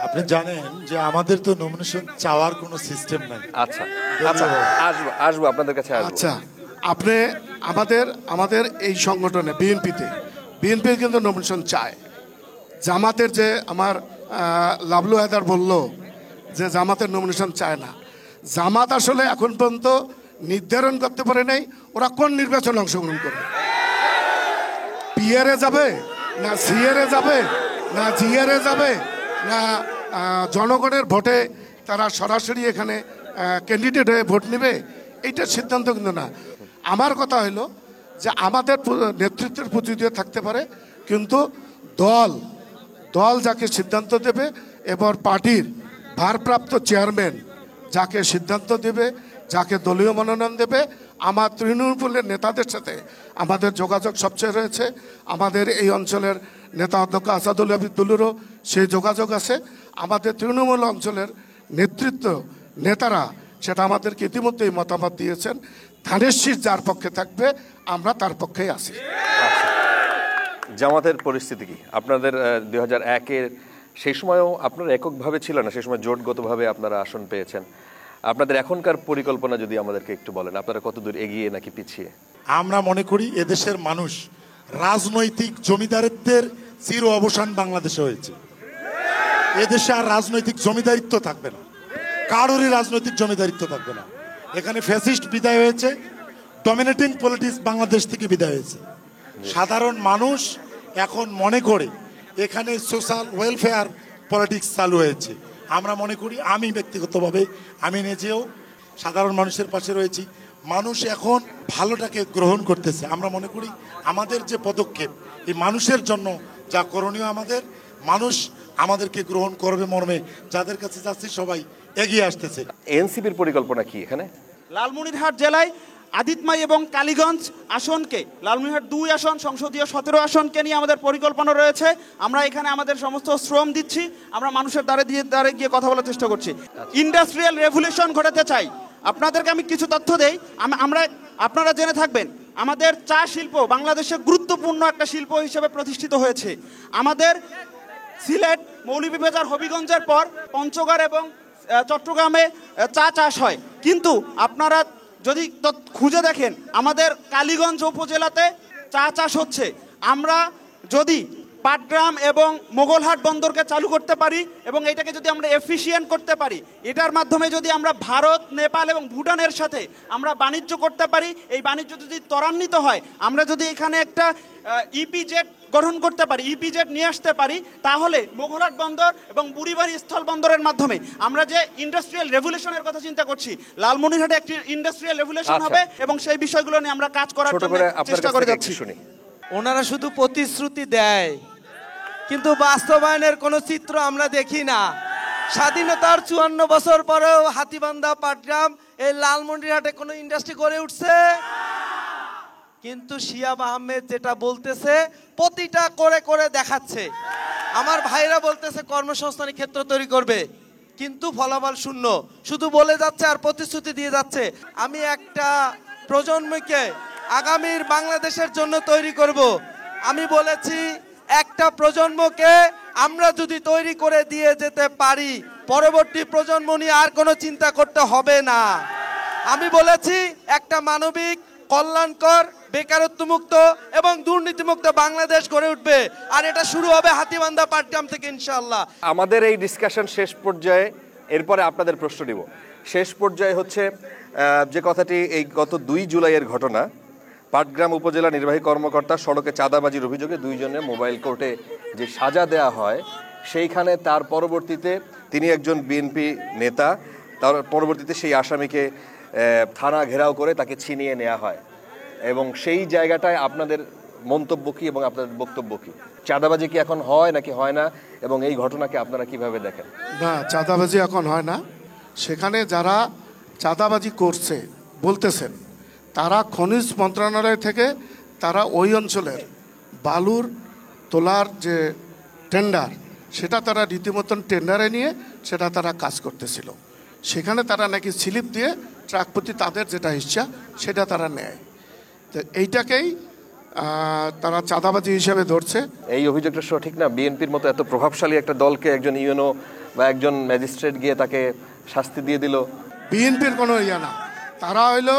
আপনি জানেন যে আমাদের তো নমিনেশন চাওয়ার কোনো সিস্টেম নাই।
আচ্ছা আচ্ছা, আসবো আপনাদের কাছে।
আচ্ছা, আপনি আমাদের এই সংগঠনে বিএনপি কিন্তু নমিনেশন চায়। জামাতের যে আমার লাভলু হায়দার বলল যে জামাতের নমিনেশন চায় না, জামাত আসলে এখন পর্যন্ত নির্ধারণ করতে পারে নাই ওরা কোন নির্বাচনে অংশগ্রহণ করবে। পিআরএ যাবে না সিআরএ যাবে না জিআরএ যাবে না জনগণের ভোটে তারা সরাসরি এখানে ক্যান্ডিডেট হয়ে ভোট নেবে, এইটার সিদ্ধান্ত কিন্তু না। আমার কথা হলো যে আমাদের নেতৃত্বের প্রতিনিধি থাকতে পারে, কিন্তু দল যাকে সিদ্ধান্ত দেবে এবার পার্টির ভারপ্রাপ্ত চেয়ারম্যান যাকে সিদ্ধান্ত দেবে, যাকে দলীয় মনোনয়ন দেবে, আমার তৃণমূলের নেতাদের সাথে আমাদের যোগাযোগ সবচেয়ে রয়েছে। আমাদের এই অঞ্চলের নেতা অধ্যক্ষ আসাদুল হাবিবুল্লাহরও সেই যোগাযোগ আছে। আমাদের তৃণমূল অঞ্চলের নেতারা সেটা আমাদেরকে ইতিমধ্যেই মতামত দিয়েছেন। ধানের শীষ যার পক্ষে থাকবে আমরা তার পক্ষেই আছি।
জামাতের পরিস্থিতি কি? আপনাদের 2001-এর সেই সময়ও আপনারা এককভাবে ছিল না, সেই সময় জোটগতভাবে আপনারা আসন পেয়েছেন। আপনাদের এখনকার পরিকল্পনা যদি আমাদেরকে একটু বলেন, আপনারা কতদূর এগিয়ে নাকি পিছিয়ে?
আমরা মনে করি এদেশের মানুষ রাজনৈতিক জমিদারিত্বের চির অবসান বাংলাদেশে হয়েছে। এদেশে আর রাজনৈতিক জমিদারিত্ব থাকবে না, কারোরই রাজনৈতিক জমিদারিত্ব থাকবে না। এখানে ফ্যাসিস্ট বিদায় হয়েছে, ডমিনেটিং পলিটিক্স বাংলাদেশ থেকে বিদায় হয়েছে। সাধারণ মানুষ এখন মনে করে এখানে সোশ্যাল ওয়েলফেয়ার পলিটিক্স চালু হয়েছে। আমরা মনে করি, আমি ব্যক্তিগতভাবে আমি নিজেও সাধারণ মানুষের পাশে রয়েছি। মানুষ এখন ভালোটাকে গ্রহণ করতেছে। আমরা মনে করি আমাদের যে পদক্ষেপ এই মানুষের জন্য যা করণীয়, মানুষ আমাদেরকে গ্রহণ করবে মর্মে যাদের কাছে যাচ্ছি সবাই এগিয়ে আসতেছে।
এনসিপির পরিকল্পনা কি এখানে?
লালমনিরহাট জেলায় আদিতমাই এবং কালীগঞ্জ আসনকে, লালমনিরহাট 2 আসন, সংসদীয় 17 আসনকে নিয়ে আমাদের পরিকল্পনা রয়েছে। আমরা এখানে আমাদের সমস্ত শ্রম দিচ্ছি, আমরা মানুষের দ্বারে গিয়ে কথা বলার চেষ্টা করছি। ইন্ডাস্ট্রিয়াল রেভলিউশন ঘটাতে চাই। আপনাদেরকে আমি কিছু তথ্য দেই, আপনারা জেনে থাকবেন। আমাদের চা শিল্প বাংলাদেশে গুরুত্বপূর্ণ একটা শিল্প হিসেবে প্রতিষ্ঠিত হয়েছে। আমাদের সিলেট, মৌলভীবাজার, হবিগঞ্জের পর পঞ্চগড় এবং চট্টগ্রামে চা চাষ হয়, কিন্তু আপনারা যদি খুঁজে দেখেন আমাদের কালীগঞ্জ উপজেলাতে চা চাষ হচ্ছে। আমরা যদি পাটগ্রাম এবং মোগলহাট বন্দরকে চালু করতে পারি এবং এটাকে যদি আমরা এফিশিয়েন্ট করতে পারি, এটার মাধ্যমে যদি আমরা ভারত, নেপাল এবং ভুটানের সাথে আমরা বাণিজ্য করতে পারি, এই বাণিজ্য যদি ত্বরান্বিত হয়, আমরা যদি এখানে একটা ইপিজেড গঠন করতে পারি, ইপিজেড নিয়ে আসতে পারি, তাহলে মোগলহাট বন্দর এবং বুড়িবাড়ি স্থল বন্দরের মাধ্যমে আমরা যে ইন্ডাস্ট্রিয়াল রেভলিউশনের কথা চিন্তা করছি, লালমনিরহাটে একটি ইন্ডাস্ট্রিয়াল রেভলিউশন হবে এবং সেই বিষয়গুলো নিয়ে আমরা কাজ করার জন্য চেষ্টা করে যাচ্ছি।
ওনারা শুধু প্রতিশ্রুতি দেয়, কিন্তু বাস্তবায়নের কোনো চিত্র আমরা দেখি না। স্বাধীনতার 54 বছর পরেও হাতীবান্ধা, পাটগ্রাম, এই লালমনিরহাটে কোনো ইন্ডাস্ট্রি গড়ে উঠছে? কিন্তু শিহাব আহমেদ যেটা বলতেছে প্রতিটা করে করে দেখাচ্ছে। আমার ভাইরা বলতেছে কর্মসংস্থানের ক্ষেত্র তৈরি করবে, কিন্তু ফলাফল শূন্য, শুধু বলে যাচ্ছে আর প্রতিশ্রুতি দিয়ে যাচ্ছে। আমি একটা প্রজন্মকে আগামীর বাংলাদেশের জন্য তৈরি করব। আমি বলেছি একটা প্রজন্মকে আমরা যদি তৈরি করে দিয়ে যেতে পারি, পরবর্তী প্রজন্ম নিয়ে আর কোনো চিন্তা করতে হবে না। আমি বলেছি একটা মানবিক, কল্যাণকর, বেকারত্ব মুক্ত এবং দুর্নীতিমুক্ত বাংলাদেশ গড়ে উঠবে, আর এটা শুরু হবে হাতীবান্ধা, পাটগ্রাম থেকে ইনশাআল্লাহ।
আমাদের এই ডিসকাশন শেষ পর্যায়ে, এরপরে আপনাদের প্রশ্ন নিব। শেষ পর্যায়ে হচ্ছে যে কথাটি, এই গত 2 জুলাইয়ের ঘটনা, পাটগ্রাম উপজেলা নির্বাহী কর্মকর্তা সড়কে চাঁদাবাজির অভিযোগে 2 জনের মোবাইল কোর্টে যে সাজা দেয়া হয়, সেইখানে তার পরবর্তীতে তিনি একজন বিএনপি নেতা, তার পরবর্তীতে সেই আসামিকে থানা ঘেরাও করে তাকে ছিনিয়ে নেওয়া হয়। এবং সেই জায়গাটায় আপনাদের মন্তব্য কি এবং আপনাদের বক্তব্য কি? চাঁদাবাজি কি এখন হয় নাকি হয় না, এবং এই ঘটনাকে আপনারা কিভাবে দেখেন?
না, চাঁদাবাজি এখন হয় না। সেখানে যারা চাঁদাবাজি করছে বলতেছেন, তারা খনিজ মন্ত্রণালয় থেকে তারা ওই অঞ্চলের বালুর তোলার যে টেন্ডার, সেটা তারা রীতিমতন টেন্ডারে নিয়ে সেটা তারা কাজ করতেছিল। সেখানে তারা নাকি স্লিপ দিয়ে ট্রাক প্রতি তাদের যেটা ইচ্ছা সেটা তারা নেয়। তো এইটাকেই তারা চাঁদাবাজি হিসেবে ধরছে।
এই অভিযোগটা সঠিক না? বিএনপির মতো এত প্রভাবশালী একটা দলকে একজন ইউএনও বা একজন ম্যাজিস্ট্রেট গিয়ে তাকে শাস্তি দিয়ে দিল।
বিএনপির কোনো ইয়া না, তারা হইলো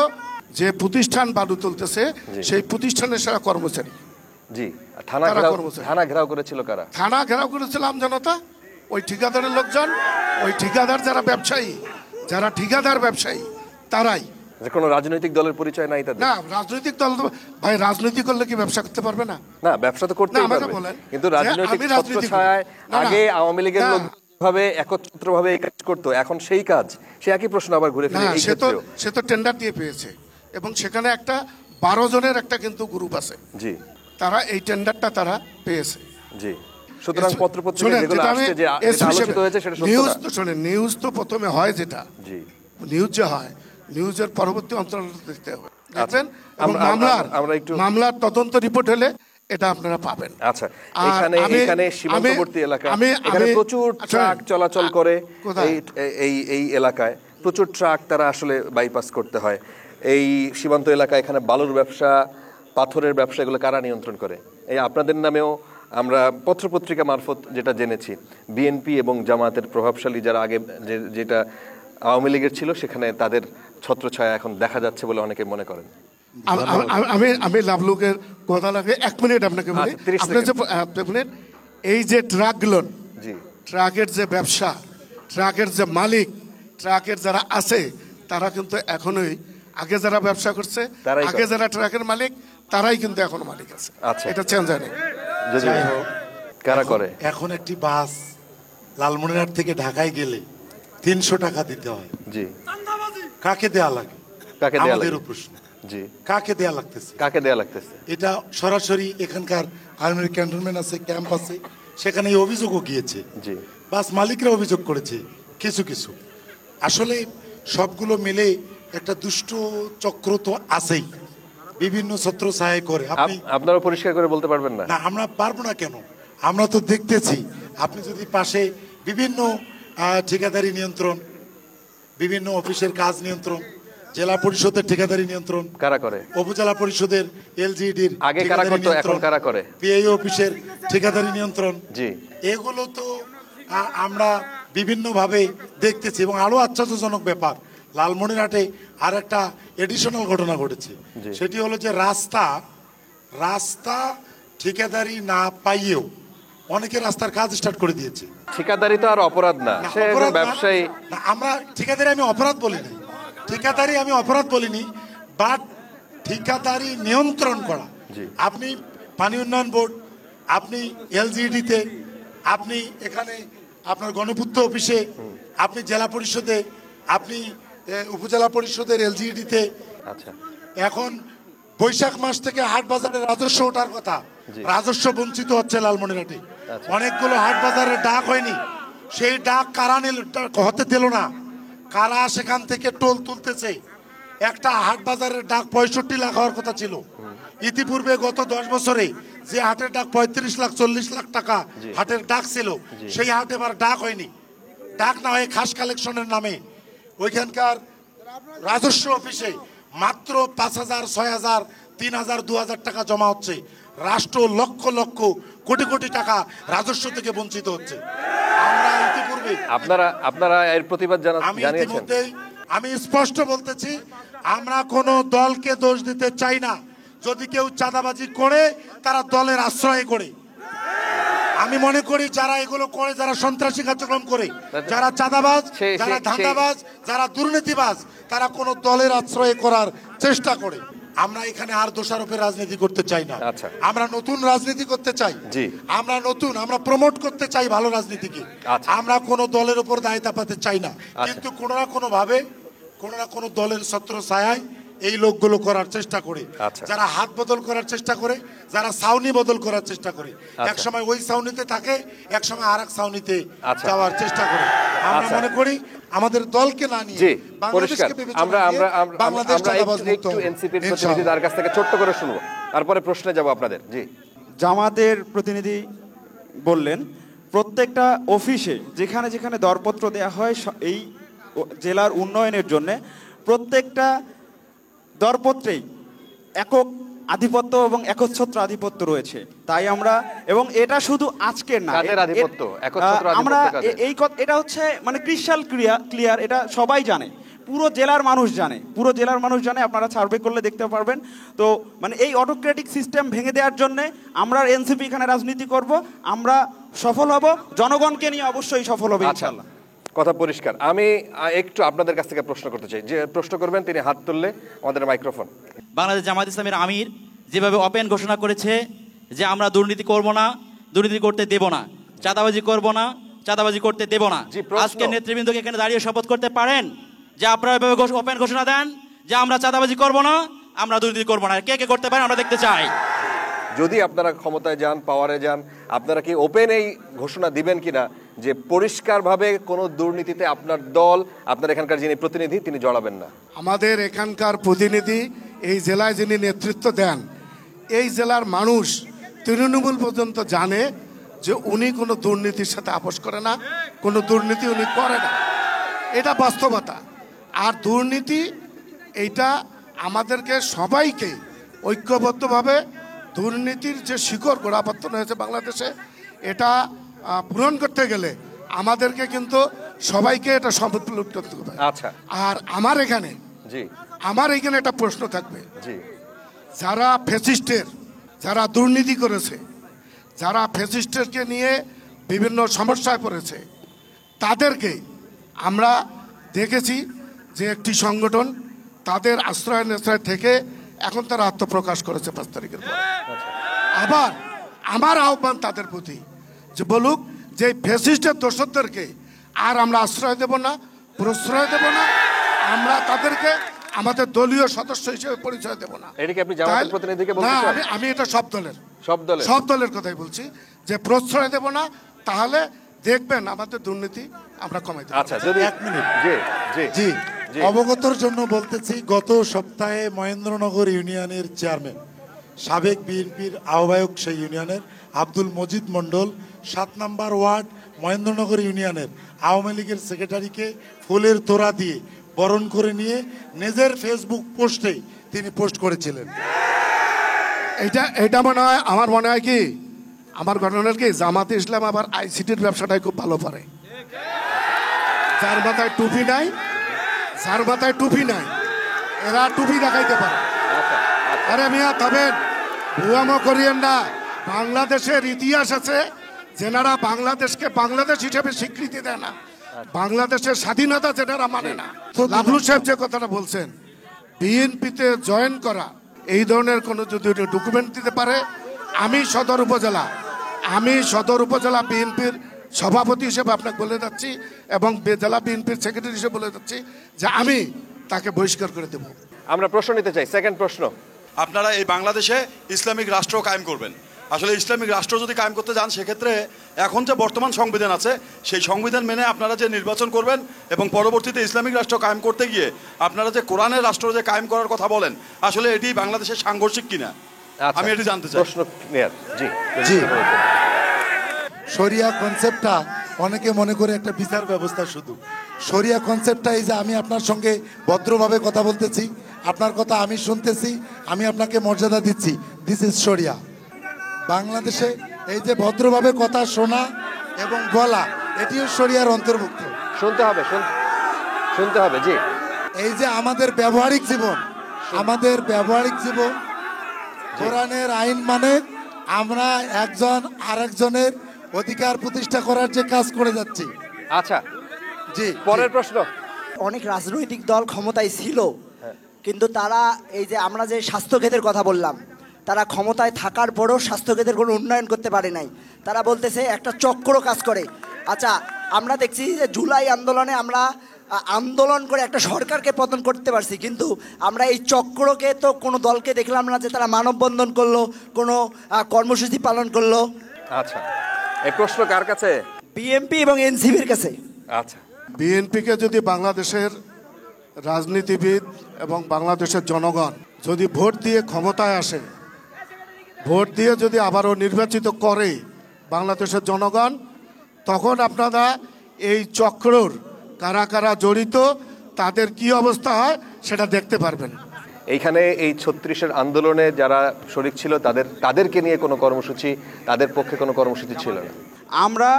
যে প্রতিষ্ঠান বালু তুলতেছে সেই প্রতিষ্ঠানের সারা কর্মচারী।
জি, থানা ঘেরাও করেছিল কারা?
থানা ঘেরাও করেছিল আমজনতা, ওই ঠিকাদারের লোকজন, ওই ঠিকাদার যারা ব্যবসায়ী, যারা ঠিকাদার ব্যবসায়ী তারাই।
কোনো রাজনৈতিক দলের পরিচয় নাই তাদের?
না, রাজনৈতিক দল ভাই রাজনীতি করলে কি ব্যবসা করতে পারবে না?
না, ব্যবসা তো করতেই পারবে, কিন্তু রাজনৈতিক ছত্রছায়ায় আগে আওয়ামী লীগের লোক ভাবে একত্রিতভাবে এই কাজ করতো, এখন সেই কাজ, সে একই প্রশ্ন আবার ঘুরে ফিরে।
সে তো টেন্ডার দিয়ে পেয়েছে এবং সেখানে একটা 12 জনের একটা কিন্তু গ্রুপ আছে। জি, তারা এই টেন্ডারটা তারা পেয়েছে।
জি, সুতরাং পত্রপত্রিকা যেগুলো আসছে যে আলোচিত হয়েছে সেটা সত্য না।
নিউজ তো প্রথমে হয় যেটা, জি, নিউজ যে হয়, নিউজের পরবর্তী অঞ্চল দেখতে হবে, দেখবেন। মামলার তদন্ত রিপোর্ট হলে এটা আপনারা পাবেন।
আচ্ছা, এখানে সীমান্তবর্তী এলাকায় এখানে প্রচুর ট্রাক চলাচল করে, এই এলাকায় প্রচুর ট্রাক তারা আসলে বাইপাস করতে হয়। এই সীমান্ত এলাকায় এখানে বালুর ব্যবসা, পাথরের ব্যবসা, এগুলো কারা নিয়ন্ত্রণ করে? এই আপনাদের নামেও আমরা পত্রপত্রিকা মারফত যেটা জেনেছি, বিএনপি এবং জামাতের প্রভাবশালী যারা আগে যেটা আওয়ামী লীগের ছিল, সেখানে তাদের ছত্রছায়া এখন দেখা যাচ্ছে বলে অনেকে মনে করেন।
আমি লাভলুকের কথা লাগে 1 মিনিট আপনাকে বলি। এই যে ট্রাকগুলো, ট্রাকের যে ব্যবসা, ট্রাকের যে মালিক, ট্রাকের যারা আছে, তারা কিন্তু এখনোই আগে যারা ব্যবসা করছে, আগে যারা ট্রাকের মালিক, তারাই কিন্তু এখনো মালিক আছে। এটা চেঞ্জ হয়নি।
কারা করে?
এখন একটি বাস লালমনিরহাট থেকে ঢাকায় গেলে 300 টাকা দিতে হয়। জি, কাকে দেয়া লাগে? আমাদের প্রশ্ন। জি, কাকে দেয়া লাগতেছে? এটা সরাসরি এখানকার আর্মির ক্যান্টনমেন্ট আছে, ক্যাম্প আছে, সেখানে এই অভিযোগও গিয়েছে। জি, বাস মালিকরা অভিযোগ করেছে কিছু কিছু। আসলে সবগুলো মিলে একটা দুষ্ট চক্র তো আছেই, বিভিন্ন ছত্র ছায় করে।
আপনারা পরিষ্কার করে বলতে পারবেন না?
না, আমরা পারবো না কেন? আমরা তো দেখতেছি। আপনি যদি পাশে বিভিন্ন ঠিকাদারি নিয়ন্ত্রণ, বিভিন্ন অফিসের কাজ নিয়ন্ত্রণ, জেলা পরিষদের ঠিকাদারি নিয়ন্ত্রণ
কারা করে,
উপজেলা পরিষদের এলজিডির
আগে কারা করতো, এখন কারা করে,
পিআই অফিসের ঠিকাদারি নিয়ন্ত্রণ, জি, এগুলো তো আমরা বিভিন্নভাবে দেখতেছি। এবং আরো আশ্চর্যজনক ব্যাপার, লালমনিরহাটে আর একটা এডিশনাল ঘটনা ঘটেছে। সেটি হলো যে রাস্তা ঠিকাদারি না পাইয়েও অনেকে রাস্তার কাজ স্টার্ট করে দিয়েছে।
ঠিকাদারি তো আর অপরাধ না, সে একজন ব্যবসায়ী।
আমরা ঠিকাদারি আমি অপরাধ বলিনি, বাট ঠিকাদারি নিয়ন্ত্রণ করা। আপনি পানি উন্নয়ন বোর্ড, আপনি এলজিডিতে, আপনি এখানে আপনার গণপূর্ত অফিসে, আপনি জেলা পরিষদে, আপনি উপজেলা পরিষদের এলজিডিতে, আচ্ছা, এখন বৈশাখ মাস থেকে হাট বাজারে রাজস্ব ওঠার কথা, রাজস্ব বঞ্চিত হচ্ছে লালমনিরহাটে। অনেকগুলো হাট বাজারে ডাক হয়নি, সেই ডাক কারা হতে দিল না, কারা সেখান থেকে টোল তুলতেছে। একটা হাট বাজারের ডাক 65 লাখ হওয়ার কথা ছিল। ইতিপূর্বে গত 10 বছরে যে হাটের ডাক 35 লাখ 40 লাখ টাকা হাটের ডাক ছিল, সেই হাট এবার ডাক হয়নি। ডাক না হয়ে খাস কালেকশনের নামে ওইখানকার রাজস্ব অফিসে মাত্র 5,000, 6,000, 3,000, 2,000 টাকা জমা হচ্ছে। রাষ্ট্র লক্ষ লক্ষ কোটি কোটি টাকা রাজস্ব থেকে বঞ্চিত হচ্ছে। আমরা ইতিপূর্বে
আপনারা এর প্রতিবাদ জানিয়েছেন।
আমি স্পষ্ট বলতেছি, আমরা কোনো দলকে দোষ দিতে চাই না। যদি কেউ চাঁদাবাজি করে তারা দলের আশ্রয় করে। আমি মনে করি যারা এগুলো করে, যারা সন্ত্রাসী কার্যক্রম করে, যারা চাঁদাবাজ, যারা ধান্দাবাজ, যারা দুর্নীতিবাজ, তারা কোনো দলের আশ্রয় করার চেষ্টা করে। আমরা এখানে আর দোষারোপের রাজনীতি করতে চাই না। আমরা নতুন রাজনীতি করতে চাই। আমরা প্রমোট করতে চাই ভালো রাজনীতিকে। আমরা কোনো দলের উপর দায় চাপাতে চাই না, কিন্তু কোনো না কোনো ভাবে কোনো না কোনো দলের ছত্র ছায়ায় এই লোকগুলো করার চেষ্টা করে। যারা হাত বদল করার চেষ্টা করে, যারা ছাউনি বদল করার চেষ্টা করে, এক সময় ওই ছাউনিতে থাকে, এক সময় আর এক ছাউনিতে যাওয়ার চেষ্টা করে। আমরা মনে করি আমাদের দলকে না নিয়ে
পরিষ্কার আমরা একটু এনসিপির প্রতিনিধি তার কাছ থেকে ছোট্ট করে শুনবো, তারপরে প্রশ্নে যাব আপনাদের। জি,
জামাতের প্রতিনিধি বললেন প্রত্যেকটা অফিসে যেখানে যেখানে দরপত্র দেয়া হয় এই জেলার উন্নয়নের জন্য, প্রত্যেকটা দরপত্রেই একক আধিপত্য এবং একচ্ছত্র আধিপত্য রয়েছে। তাই আমরা, এবং এটা শুধু আজকের না, আমরা এটা হচ্ছে মানে ক্রিস্টাল ক্লিয়ার, এটা সবাই জানে, পুরো জেলার মানুষ জানে। আপনারা সার্ভে করলে দেখতে পারবেন। তো মানে এই অটোক্রেটিক সিস্টেম ভেঙে দেওয়ার জন্য আমরা এনসিপি এখানে রাজনীতি করব, আমরা সফল হব, জনগণকে নিয়ে অবশ্যই সফল হবে ইনশাআল্লাহ।
কথা পরিষ্কার। আমি একটু আপনাদের কাছ থেকে প্রশ্ন করতে চাই। যে প্রশ্ন করবেন তিনি হাত তুললে আমাদের মাইক্রোফোন।
বাংলাদেশ জামাত ইসলামের আমির যেভাবে ওপেন ঘোষণা করেছে যে আমরা দুর্নীতি করব না, দুর্নীতি করতে দেব না, চাঁদাবাজি করব না, চাঁদাবাজি করতে দেব না, আজকে নেতৃবৃন্দকে এখানে দাঁড়িয়ে শপথ করতে পারেন যে আপনারা এভাবে ওপেন ঘোষণা দেন যে আমরা চাঁদাবাজি করব না, আমরা দুর্নীতি করব না? কে কে করতে পারেন আমরা দেখতে চাই।
যদি আপনারা ক্ষমতায় যান, পাওয়ারে যান, আপনারা কি ওপেন এই ঘোষণা দিবেন কিনা যে পরিষ্কারভাবে কোনো দুর্নীতিতে আপনার দল, আপনার এখানকার যিনি প্রতিনিধি, তিনি জড়াবেন না?
আমাদের এখানকার প্রতিনিধি এই জেলায় যিনি নেতৃত্ব দেন, এই জেলার মানুষ তৃণমূল পর্যন্ত জানে যে উনি কোনো দুর্নীতির সাথে আপোষ করে না, কোনো দুর্নীতি উনি করে না। এটা বাস্তবতা। আর দুর্নীতি এইটা আমাদেরকে সবাইকে ঐক্যবদ্ধভাবে দুর্নীতির যে শিকড় গোড়াপত্তন হয়েছে বাংলাদেশে, এটা পূরণ করতে গেলে আমাদেরকে কিন্তু সবাইকে এটা শপথ করতে হবে। আর আমার এখানে একটা প্রশ্ন থাকবে, যারা ফ্যাসিস্টের, যারা দুর্নীতি করেছে, যারা ফ্যাসিস্টকে নিয়ে বিভিন্ন সমস্যায় পড়েছে, তাদেরকে আমরা দেখেছি যে একটি সংগঠন তাদের আশ্রয় নিশ্রয় থেকে এখন তারা আত্মপ্রকাশ করেছে 5 তারিখের পর। আবার আমার আহ্বান তাদের প্রতি যে বলুক যে ফ্যাসিস্টের দোষরদেরকে আর আমরা আশ্রয় দেব না, প্রশ্রয় দেব না, আমরা তাদেরকে আমাদের দলীয় সদস্য হিসেবে পরিচয় দেব না। আমি এটা সব দলের কথাই বলছি যে প্রশ্রয় দেব না, তাহলে দেখবেন আমাদের দুর্নীতি আমরা কমাই দেব।
আচ্ছা, যদি 1 মিনিট জি অবগতর জন্য বলতেছি, গত সপ্তাহে মহেন্দ্রনগর ইউনিয়নের চেয়ারম্যান, সাবেক বিএনপির আহ্বায়ক সেই ইউনিয়নের আব্দুল মজিদ মণ্ডল 7 নম্বর ওয়ার্ড মহেন্দ্রনগর ইউনিয়নের আওয়ামী লীগের সেক্রেটারিকে ফুলের তোড়া দিয়ে বরণ করে নিয়ে নিজের ফেসবুক পোস্টে তিনি পোস্ট করেছিলেন।
এটা মনে হয়, আমার মনে হয় কি, আমার ঘটনার কি, জামাতে ইসলাম আবার আইসিটির ব্যবসাটাই খুব ভালো পারে। যার মাথায় টুপি নাই এরা টুপি দেখাইতে পারে। আরে মিয়া তবেন ভুয়ামো করিয়েন না। বাংলাদেশের ইতিহাস আছে, যেনারা বাংলাদেশকে বাংলাদেশ হিসেবে স্বীকৃতি দেয় না, বাংলাদেশের স্বাধীনতা যেনারা মানে না। লাভলু সাহেব যে কথাটা বলছেন, বিএনপিতে জয়েন করা, এই ধরনের কোনো যদি ডকুমেন্ট দিতে পারে, আমি সদর উপজেলা বিএনপির সভাপতি হিসেবে আপনাকে বলে যাচ্ছি এবং জেলা বিএনপির সেক্রেটারি হিসেবে বলে যাচ্ছি যে আমি তাকে বহিষ্কার করে দেব।
আমরা প্রশ্ন নিতে চাই। সেকেন্ড প্রশ্ন,
আপনারা এই বাংলাদেশে ইসলামিক রাষ্ট্র কায়েম করবেন। আসলে ইসলামিক রাষ্ট্র যদি কায়েম করতে যান সেক্ষেত্রে এখন যে বর্তমান সংবিধান আছে সেই সংবিধান মেনে আপনারা যে নির্বাচন করবেন এবং পরবর্তীতে ইসলামিক রাষ্ট্র কায়েম করতে গিয়ে আপনারা যে কোরআনের রাষ্ট্র যে কায়েম করার কথা বলেন, আসলে এটি বাংলাদেশের সাংঘর্ষিক কিনা আমি এটি জানতে চাই।
প্রশ্ন ক্লিয়ার। জি
জি, শরিয়া কনসেপ্টটা অনেকে মনে করে একটা বিচার ব্যবস্থা, শুধু শরিয়া কনসেপ্টটা এই যে আমি আপনার সঙ্গে ভদ্রভাবে কথা বলতেছি, আপনার কথা আমি শুনতেছি, আমি আপনাকে মর্যাদা দিচ্ছি, দিস ইজ শরিয়া। বাংলাদেশে এই যে ভদ্রভাবে কথা শোনা এবং বলা, এটিও শরিয়ার অন্তর্ভুক্ত।
শুনতে হবে, শুনতে হবে। জি,
এই যে আমাদের ব্যবহারিক জীবন, আমাদের ব্যবহারিক জীবন কোরআনের আইন মানে আমরা একজন আরেকজনের অধিকার প্রতিষ্ঠা করার যে কাজ করে যাচ্ছি।
আচ্ছা
জি,
পরের প্রশ্ন।
অনেক রাজনৈতিক দল ক্ষমতায় ছিল, কিন্তু তারা এই যে আমরা যে স্বাস্থ্যক্ষেত্রের কথা বললাম, তারা ক্ষমতায় থাকার পরও স্বাস্থ্যক্ষেত্রের কোনো উন্নয়ন করতে পারে নাই। তারা বলতেছে একটা চক্র কাজ করে। আচ্ছা, আমরা দেখছি যে জুলাই আন্দোলনে আমরা আন্দোলন করে একটা সরকারকে পতন করতে পারছি, কিন্তু আমরা এই চক্রকে তো কোনো দলকে দেখলাম না যে তারা মানববন্ধন করলো, কোনো কর্মসূচি পালন করলো।
আচ্ছা, এই প্রশ্ন কার কাছে?
বিএনপি এবং এনসিপির কাছে।
আচ্ছা,
বিএনপিকে যদি বাংলাদেশের রাজনীতিবিদ এবং বাংলাদেশের জনগণ যদি ভোট দিয়ে ক্ষমতায় আসে, ভোট দিয়ে যদি আবারও নির্বাচিত করে বাংলাদেশের জনগণ, তখন আপনারা এই চক্রর কারা কারা জড়িত, তাদের কি অবস্থা হয় সেটা দেখতে পারবেন।
এইখানে এই 36-এর আন্দোলনে যারা শরিক ছিল তাদেরকে নিয়ে কোনো কর্মসূচি, তাদের পক্ষে কোনো কর্মসূচি ছিল না।
আমরা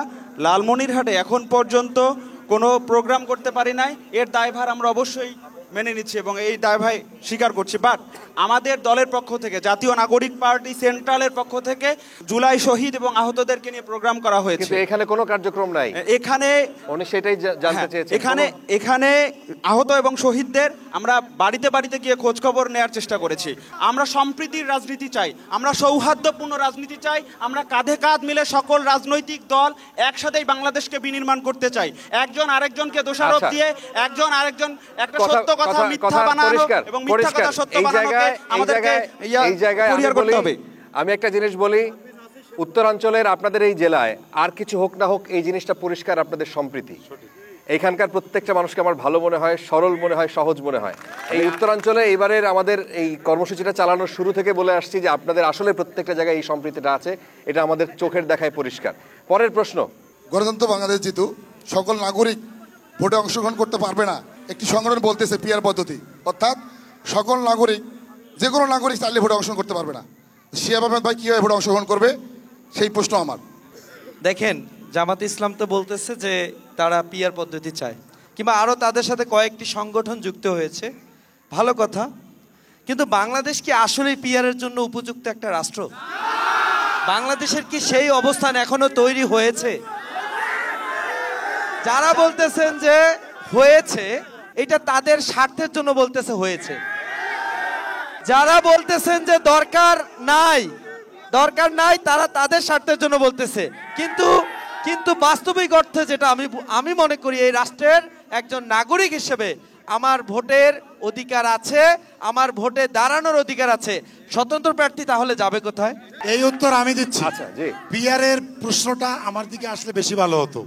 লালমনিরহাটে এখন পর্যন্ত কোনো প্রোগ্রাম করতে পারি নাই, এর দায়ভার আমরা অবশ্যই মেনে নিচ্ছি এবং এই দায়ভার স্বীকার করছি। বাট আমাদের দলের পক্ষ থেকে, জাতীয় নাগরিক পার্টি সেন্ট্রালের পক্ষ থেকে জুলাই শহীদ এবং আহতদেরকে নিয়ে প্রোগ্রাম করা হয়েছে।
কিন্তু এখানে কোনো কার্যক্রম নাই।
এখানে
উনি সেটাই জানতে চেয়েছেন।
এখানে আহত এবং শহীদদের আমরা বাড়িতে বাড়িতে গিয়ে খোঁজ খবর নেওয়ার চেষ্টা করেছি। আমরা সম্প্রীতির রাজনীতি চাই, আমরা সৌহার্দ্যপূর্ণ রাজনীতি চাই, আমরা কাঁধে কাঁধ মিলে সকল রাজনৈতিক দল একসাথেই বাংলাদেশকে বিনির্মাণ করতে চাই। একজন আরেকজনকে দোষারোপ দিয়ে একজন আরেকজন একটা সত্য কথা মিথ্যা বানানো এবং মিথ্যা কথা সত্য বানানোকে আমাদেরকে পরিহার করতে হবে।
আমি একটা জিনিস বলি, উত্তরাঞ্চলের আপনাদের এই জেলায় আর কিছু হোক না হোক, এই জিনিসটা পরিষ্কার আপনাদের সম্প্রীতি। এইখানকার প্রত্যেকটা মানুষকে আমার ভালো মনে হয়, সরল মনে হয়, সহজ মনে হয়। এই উত্তরাঞ্চলে এবারের আমাদের এই কর্মসূচিটা চালানোর শুরু থেকে বলে আসছি যে আপনাদের আসলে প্রত্যেকটা জায়গায় এই সম্প্রীতিটা আছে, এটা আমাদের চোখের দেখায় পরিষ্কার। পরের প্রশ্ন।
গণতন্ত্র বাংলাদেশ যেহেতু সকল নাগরিক ভোটে অংশগ্রহণ করতে পারবে না, একটি সংগঠন বলতেছে পিআর পদ্ধতি, অর্থাৎ সকল নাগরিক, যে কোনো নাগরিক চাইলে ভোটে অংশগ্রহণ করতে পারবে না। শিহাব আহমেদ ভাই কীভাবে ভোটে অংশগ্রহণ করবে, সেই প্রশ্ন আমার।
দেখেন, জামাত ইসলাম তো বলতেছে যে তারা পিআর পদ্ধতি চায়, কিংবা আরও তাদের সাথে কয়েকটি সংগঠন যুক্ত হয়েছে, ভালো কথা। কিন্তু বাংলাদেশ কি আসলে পিআরের জন্য উপযুক্ত একটা রাষ্ট্র? বাংলাদেশের কি সেই অবস্থান এখনো তৈরি হয়েছে? যারা বলতেছেন যে হয়েছে, এটা তাদের স্বার্থের জন্য বলতেছে হয়েছে। যারা বলতেছেন যে দরকার নাই, তারা তাদের স্বার্থের জন্য বলতেছে। কিন্তু বাস্তবিক অর্থে যেটা আমি মনে করি, এই রাষ্ট্রের একজন নাগরিক হিসেবে আমার ভোটের অধিকার আছে, আমার ভোটে দাঁড়ানোর অধিকার আছে। স্বতন্ত্র প্রার্থী তাহলে যাবে কোথায়?
এই উত্তর আমি দিচ্ছি।
আচ্ছা, জি।
পিআরের প্রশ্নটা আমার দিকে আসলে বেশি ভালো হতো,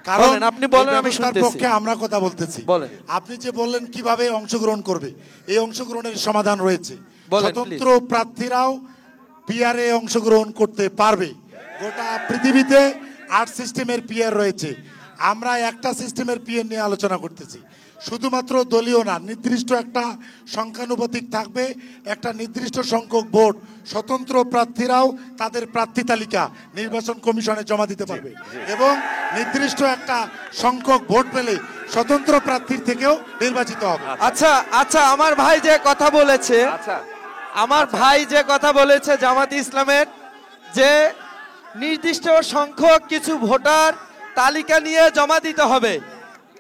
কারণ আপনি বলেন, আমি শুনতেছি।
পক্ষে আমরা কথা বলতেছি।
বলেন।
আপনি যে বললেন কিভাবে অংশগ্রহণ করবে, এই অংশগ্রহণের সমাধান রয়েছে। স্বতন্ত্র প্রার্থীরাও পিআরে অংশগ্রহণ করতে পারবে। গোটা পৃথিবীতে 8 সিস্টেমের পিআর রয়েছে, আমরা একটা সিস্টেমের পিআর নিয়ে আলোচনা করতেছি। শুধুমাত্র দলীয় না, নির্দিষ্ট একটা সংখ্যানুপাতিক থাকবে, একটা নির্দিষ্ট সংখ্যক ভোট স্বতন্ত্র প্রার্থীরাও তাদের প্রার্থী তালিকা নির্বাচন কমিশনে জমা দিতে পারবে এবং নির্দিষ্ট একটা সংখ্যক ভোট পেলে স্বতন্ত্র প্রার্থীর থেকেও নির্বাচিত হবে।
আচ্ছা, আমার ভাই যে কথা বলেছে জামাত ইসলামের, যে নির্দিষ্ট সংখ্যক কিছু ভোটার তালিকা নিয়ে জমা দিতে হবে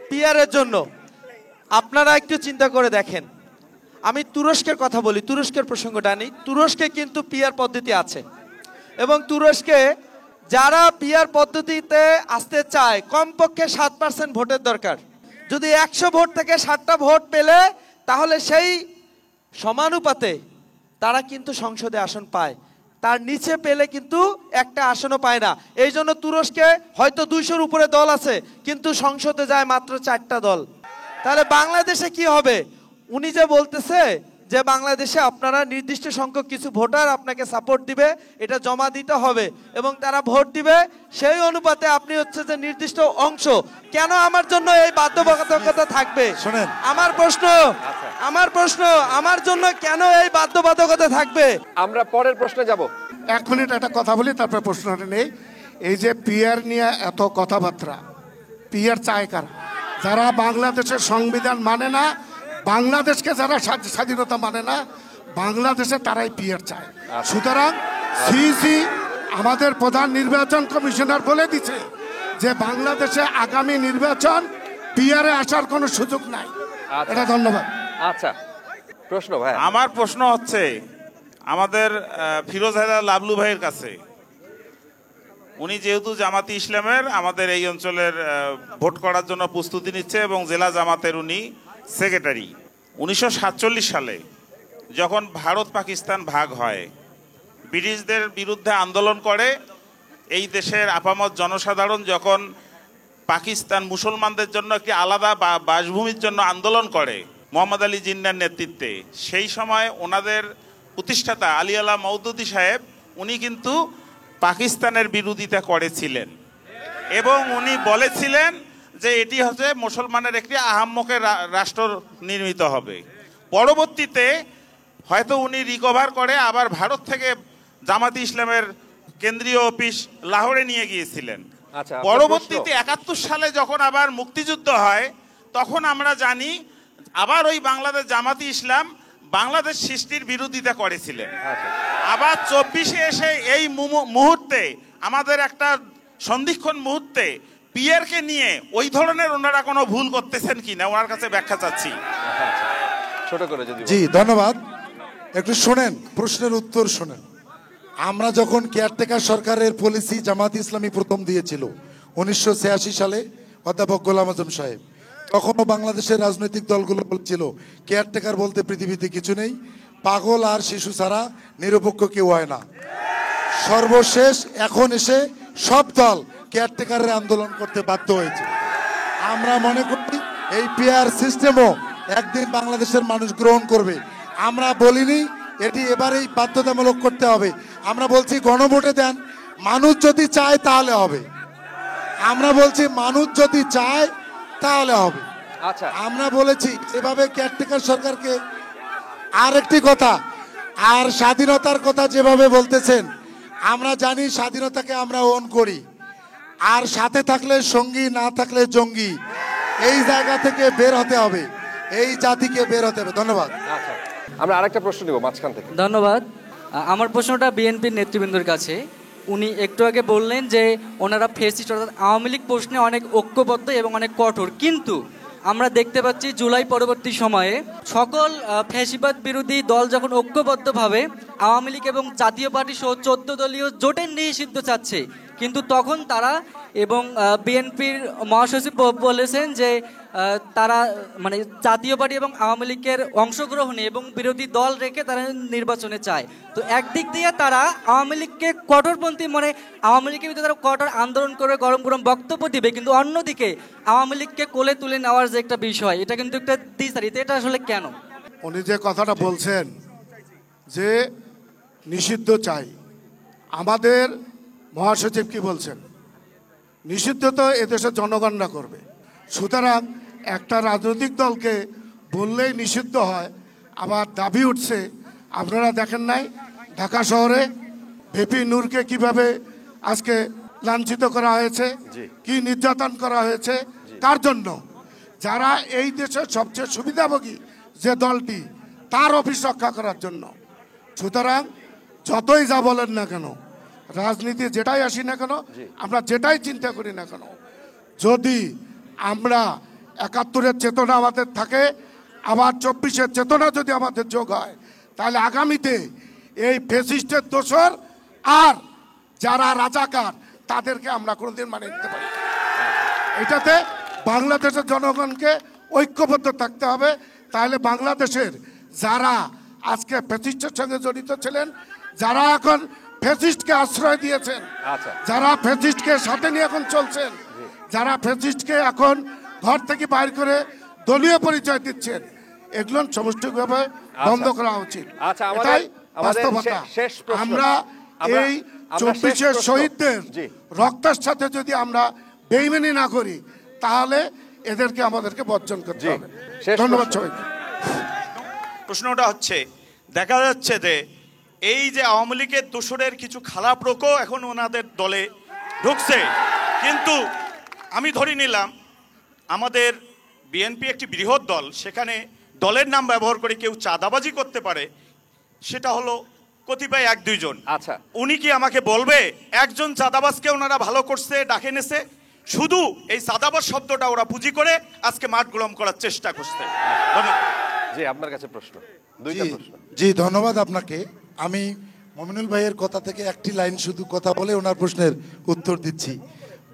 পিআরের জন্য, আপনারা একটু চিন্তা করে দেখেন। আমি তুরস্কের কথা বলি, তুরস্কের প্রসঙ্গটা নেই। তুরস্কে কিন্তু পিআর পদ্ধতি আছে এবং তুরস্কে যারা পিআর পদ্ধতিতে আসতে চায় কমপক্ষে 7% ভোটের দরকার। যদি 100 ভোট থেকে 60টা ভোট পেলে তাহলে সেই সমানুপাতে তারা কিন্তু সংসদে আসন পায়, তার নিচে পেলে কিন্তু একটা আসনও পায় না। এই জন্য তুরস্কে হয়তো 200-র উপরে দল আছে, কিন্তু সংসদে যায় মাত্র 4টা দল। তাহলে বাংলাদেশে কি হবে? উনি যে বলতেছে যে বাংলাদেশে আপনারা নির্দিষ্ট সংখ্যক কিছু ভোটার আপনাকে সাপোর্ট দিবে, এটা জমা দিতে হবে এবং তারা ভোট দিবে, সেই অনুপাতে আপনি হচ্ছে যে নির্দিষ্ট অংশ। কেন আমার জন্য এই বাধ্যবাধকতা থাকবে?
শোনেন,
আমার প্রশ্ন আমার জন্য কেন এই বাধ্যবাধকতা থাকবে?
আমরা পরের প্রশ্নে যাব।
1 মিনিট একটা কথা বলি, তারপর প্রশ্নটা নেই। এই যে পিয়ার নিয়ে এত কথাবার্তা, পিয়ার চায় কারা? যারা বাংলাদেশের সংবিধান মানে না, বাংলাদেশকে যারা স্বাধীনতা মানে না, বাংলাদেশে তারাই পিয়ার চায়। সুতরাং সিইসি আমাদের প্রধান নির্বাচন কমিশনার বলে দিছে যে বাংলাদেশে আগামী নির্বাচন পিয়ারে আসার কোনো সুযোগ নাই। এটা ধন্যবাদ।
আচ্ছা, প্রশ্ন ভাই।
আমার প্রশ্ন হচ্ছে আমাদের ফিরোজ হায়দার লাবলু ভাইয়ের কাছে। উনি যেহেতু জামাতি ইসলামের আমাদের এই অঞ্চলের ভোট করার জন্য প্রস্তুতি নিচ্ছে এবং জেলা জামাতের উনি সেক্রেটারি। 1947 সালে যখন ভারত পাকিস্তান ভাগ হয়, ব্রিটিশদের বিরুদ্ধে আন্দোলন করে এই দেশের আপামর জনসাধারণ, যখন পাকিস্তান মুসলমানদের জন্য একটি আলাদা বাসভূমির জন্য আন্দোলন করে মোহাম্মদ আলী জিন্নার নেতৃত্বে, সেই সময় ওনাদের প্রতিষ্ঠাতা আলী আলা মওদুদি সাহেব উনি কিন্তু পাকিস্তানের বিরোধিতা করেছিলেন এবং উনি বলেছিলেন যে এটি হচ্ছে মুসলমানের একটি আহাম্মকের রাষ্ট্র নির্মিত হবে। পরবর্তীতে হয়তো উনি রিকভার করে আবার ভারত থেকে জামাতি ইসলামের কেন্দ্রীয় অফিস লাহোরে নিয়ে গিয়েছিলেন। পরবর্তীতে 71 সালে যখন আবার মুক্তিযুদ্ধ হয়, তখন আমরা জানি আবার ওই বাংলাদেশ জামাতি ইসলাম বাংলাদেশ সৃষ্টির বিরোধিতা করেছিলেন। আবার 24-এ এসে এই মুহূর্তে আমাদের একটা সন্ধিক্ষণ মুহূর্তে পিয়ারকে নিয়ে ওই ধরনের ওনারা কোনো ভুল করতেছেন কিনা ওনার কাছে ব্যাখ্যা চাচ্ছি।
ছোট করে যদি।
জি ধন্যবাদ। একটু শোনেন, প্রশ্নের উত্তর শোনেন। আমরা যখন কেয়ারটেকার সরকারের পলিসি জামাত ইসলামী প্রথম দিয়েছিল 1986 সালে, অধ্যাপক গোলাম আজম সাহেব, তখনও বাংলাদেশের রাজনৈতিক দলগুলো বলছিল কেয়ারটেকার বলতে পৃথিবীতে কিছু নেই, পাগল আর শিশু ছাড়া নিরপেক্ষ কেউ হয় না। সর্বশেষ এখন এসে সব দল কেয়ারটেকারের আন্দোলন করতে বাধ্য হয়েছে। আমরা মনে করি এই পিআর সিস্টেমও একদিন বাংলাদেশের মানুষ গ্রহণ করবে। আমরা বলিনি এটি এবারেই বাধ্যতামূলক করতে হবে, আমরা বলছি গণভোটে দেন, মানুষ যদি চায় তাহলে হবে। আমরা বলছি মানুষ যদি চায় তাহলে হবে।
আচ্ছা,
আমরা বলেছি এভাবে কেয়ারটেকার সরকারকে। আর একটি কথা, আর স্বাধীনতার কথা যেভাবে বলতেছেন, আমরা জানি স্বাধীনতাকে আমরা ওন করি, আর সাথে থাকলে সঙ্গী, না থাকলে জঙ্গি। এই জায়গা থেকে বের হতে হবে, এই জাতিকে বের হতে হবে। ধন্যবাদ।
আচ্ছা, আমরা আরেকটা প্রশ্ন নিব মাঝখান থেকে।
ধন্যবাদ। আমার প্রশ্নটা বিএনপির নেতৃবৃন্দর কাছে। উনি একটু আগে বললেন যে ওনারা ফ্যাসিস্ট অর্থাৎ আওয়ামী লীগ প্রশ্নে অনেক ঐক্যবদ্ধ এবং অনেক কঠোর, কিন্তু আমরা দেখতে পাচ্ছি জুলাই পরবর্তী সময়ে সকল ফ্যাসিবাদ বিরোধী দল যখন ঐক্যবদ্ধভাবে আওয়ামী লীগ এবং জাতীয় পার্টি সহ 14 দলীয় জোটের নিষিদ্ধ চাচ্ছে, কিন্তু তখন তারা এবং বিএনপির মহাসচিব বলেছেন যে তারা মানে জাতীয় পার্টি এবং আওয়ামী লীগের অংশগ্রহণে এবং বিরোধী দল রেখে তারা নির্বাচনে চায়। তো একদিক দিয়ে তারা আওয়ামী লীগকে কঠোরপন্থী, মানে আওয়ামী লীগের ভিতরে তারা কঠোর আন্দোলন করে গরম গরম বক্তব্য দিবে, কিন্তু অন্যদিকে আওয়ামী লীগকে কোলে তুলে নেওয়ার যে একটা বিষয়, এটা কিন্তু একটা দ্বিচারিতা। এটা আসলে কেন?
উনি যে কথাটা বলছেন যে নিষিদ্ধ চাই, আমাদের মহাসচিব কি বলছেন? নিষিদ্ধ তো এদেশের জনগণরা করবে। সুতরাং একটা রাজনৈতিক দলকে বললেই নিষিদ্ধ হয়, আবার দাবি উঠছে। আপনারা দেখেন নাই ঢাকা শহরে ভিপি নূরকে কিভাবে আজকে লাঞ্ছিত করা হয়েছে, কি নির্যাতন করা হয়েছে, কার জন্য? যারা এই দেশের সবচেয়ে সুবিধাভোগী যে দলটি, তার অফিস রক্ষা করার জন্য। সুতরাং যতই যা বলেন না কেন, রাজনীতি যেটাই আসি না কেন, আমরা যেটাই চিন্তা করি না কেন, যদি আমরা 71-এর চেতনা আমাদের থাকে, আবার 24-এর চেতনা যদি আমাদের যোগ হয়, তাহলে আগামীতে এই ফ্যাসিস্টের দোসর আর যারা রাজাকার তাদেরকে আমরা কোনোদিন মানে নিতে পারি। এটাতে বাংলাদেশের জনগণকে ঐক্যবদ্ধ থাকতে হবে। তাহলে বাংলাদেশের যারা আজকে ফ্যাসিস্টের সঙ্গে জড়িত ছিলেন, যারা এখন ফ্যাসিস্টকে আশ্রয় দিয়েছেন, যারা ফ্যাসিস্টকে সাথে নিয়ে এখন চলছেন, যারা ফ্যাসিস্টকে এখন ঘর থেকে বাইর করে দলীয় পরিচয় দিচ্ছেন, এগুলো সমষ্টিগতভাবে বন্ধ করা উচিত। এটাই বাস্তবতা। আমরা এই 24 শহীদদের রক্তের সাথে যদি আমরা বেইমানি না করি, তাহলে এদেরকে আমাদেরকে বর্জন করতে হবে। ধন্যবাদ সবাইকে।
প্রশ্নটা হচ্ছে, দেখা যাচ্ছে যে এই যে আওয়ামী লীগের দোসরের কিছু খারাপ লোকও এখন ওনাদের দলে ঢুকছে, কিন্তু আমি ধরে নিলাম আমাদের বিএনপি একটি বৃহৎ দল, সেখানে দলের নাম ব্যবহার করে কেউ চাঁদাবাজি করতে পারে, সেটা হলো কতিপয় 1-2 জন।
আচ্ছা,
উনি কি আমাকে বলবে একজন চাঁদাবাজকে ওনারা ভালো করছে, ডাকে নেছে? শুধু এই চাঁদাবাজ শব্দটা ওরা পুঁজি করে আজকে মাঠ গোলাম করার চেষ্টা করছে।
জি, আপনার কাছে প্রশ্ন, দুইটা প্রশ্ন।
জি, ধন্যবাদ আপনাকে। আমি মমিনুল ভাইয়ের কথা থেকে একটি লাইন শুধু কথা বলে ওনার প্রশ্নের উত্তর দিচ্ছি।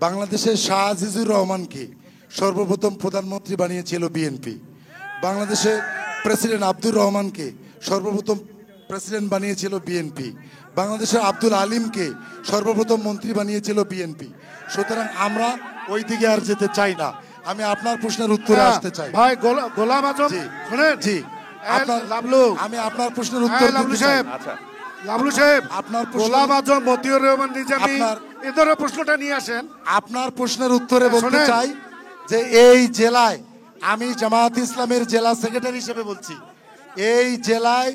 বাংলাদেশের শাহ আজিজুর রহমানকে সর্বপ্রথম প্রধানমন্ত্রী বানিয়েছিল বিএনপি। বাংলাদেশে প্রেসিডেন্ট আব্দুর রহমানকে সর্বপ্রথম প্রেসিডেন্ট বানিয়েছিল বিএনপি। বাংলাদেশের আব্দুল আলিমকে সর্বপ্রথম মন্ত্রী বানিয়েছিল বিএনপি। সুতরাং আমরা ওই দিকে আর যেতে চাই না। আমি আপনার প্রশ্নের উত্তরে আসতে চাই।
ভাই গোলাম আজম, শুনেন,
জি, আমি আপনার প্রশ্নের উত্তর দিতে চাই।
লাবলু সাহেব, আপনার গোলাম আজম, মতিউর রহমান নিজামী, এদের প্রশ্নটা নিয়ে আসেন।
আপনার প্রশ্নের উত্তরে বলতে চাই যে এই জেলায়, আমি জামায়াত ইসলামের জেলা সেক্রেটারি হিসেবে বলছি, এই জেলায়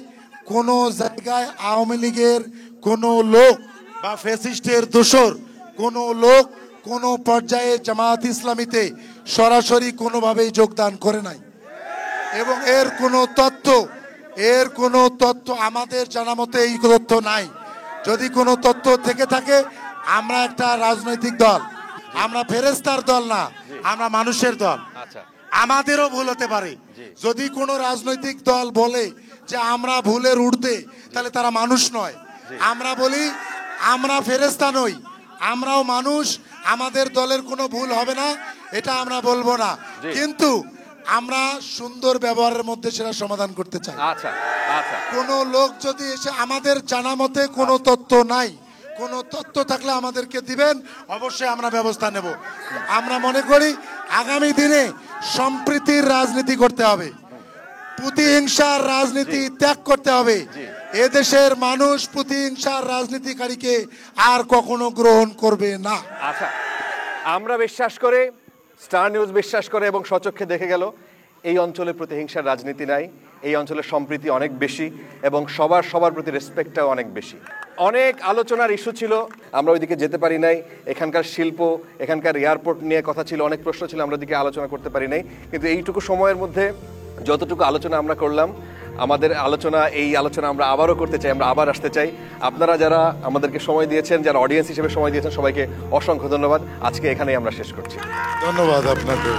কোনো জায়গায় আওয়ামী লীগের কোনো লোক বা ফ্যাসিস্টের দোসর কোনো লোক কোনো পর্যায়ে জামায়াত ইসলামীতে সরাসরি কোনোভাবেই যোগদান করে নাই, এবং এর কোনো তথ্য আমাদের জানা মতে এই তথ্য নাই। যদি কোনো তথ্য থেকে থাকে, আমরা একটা রাজনৈতিক দল, আমরা ফেরেস্তার দল না, আমরা মানুষের দল। আমাদেরও ভুল হতে পারে। যদি কোনো রাজনৈতিক দল বলে যে আমরা ভুলের ঊর্ধ্বে, তাহলে তারা মানুষ নয়। আমরা বলি আমরা ফেরেস্তা নই, আমরাও মানুষ, আমাদের দলের কোনো ভুল হবে না, এটা আমরা বলবো না, কিন্তু আমরা সুন্দর ব্যবহারের মধ্যে সেটা সমাধান করতে চাই। কোনো লোক যদি এসে, আমাদের জানা মতে কোনো তথ্য নাই, কোনো তথ্য থাকলে আমাদেরকে দিবেন, অবশ্যই আমরা ব্যবস্থা নেব। আমরা মনে করি আগামী দিনে সম্প্রীতির রাজনীতি করতে হবে, প্রতিহিংসার রাজনীতি ত্যাগ করতে হবে। এদেশের মানুষ প্রতিহিংসার রাজনীতিকারীকে আর কখনো গ্রহণ করবে না।
আচ্ছা, আমরা বিশ্বাস করে, স্টার নিউজ বিশ্বাস করে এবং স্বচক্ষে দেখে গেল, এই অঞ্চলে প্রতিহিংসার রাজনীতি নাই, এই অঞ্চলে সম্প্রীতি অনেক বেশি এবং সবার প্রতি রেসপেক্টটাও অনেক বেশি। অনেক আলোচনার ইস্যু ছিল, আমরা ওইদিকে যেতে পারি নাই। এখানকার শিল্প, এখানকার এয়ারপোর্ট নিয়ে কথা ছিল, অনেক প্রশ্ন ছিল, আমরা ওদিকে আলোচনা করতে পারি নাই। কিন্তু এইটুকু সময়ের মধ্যে যতটুকু আলোচনা আমরা করলাম, আমাদের এই আলোচনা আমরা আবারও করতে চাই, আমরা আবার আসতে চাই। আপনারা যারা আমাদেরকে সময় দিয়েছেন, যারা অডিয়েন্স হিসেবে সময় দিয়েছেন, সবাইকে অসংখ্য ধন্যবাদ। আজকে এখানেই আমরা শেষ করছি।
ধন্যবাদ আপনাদের।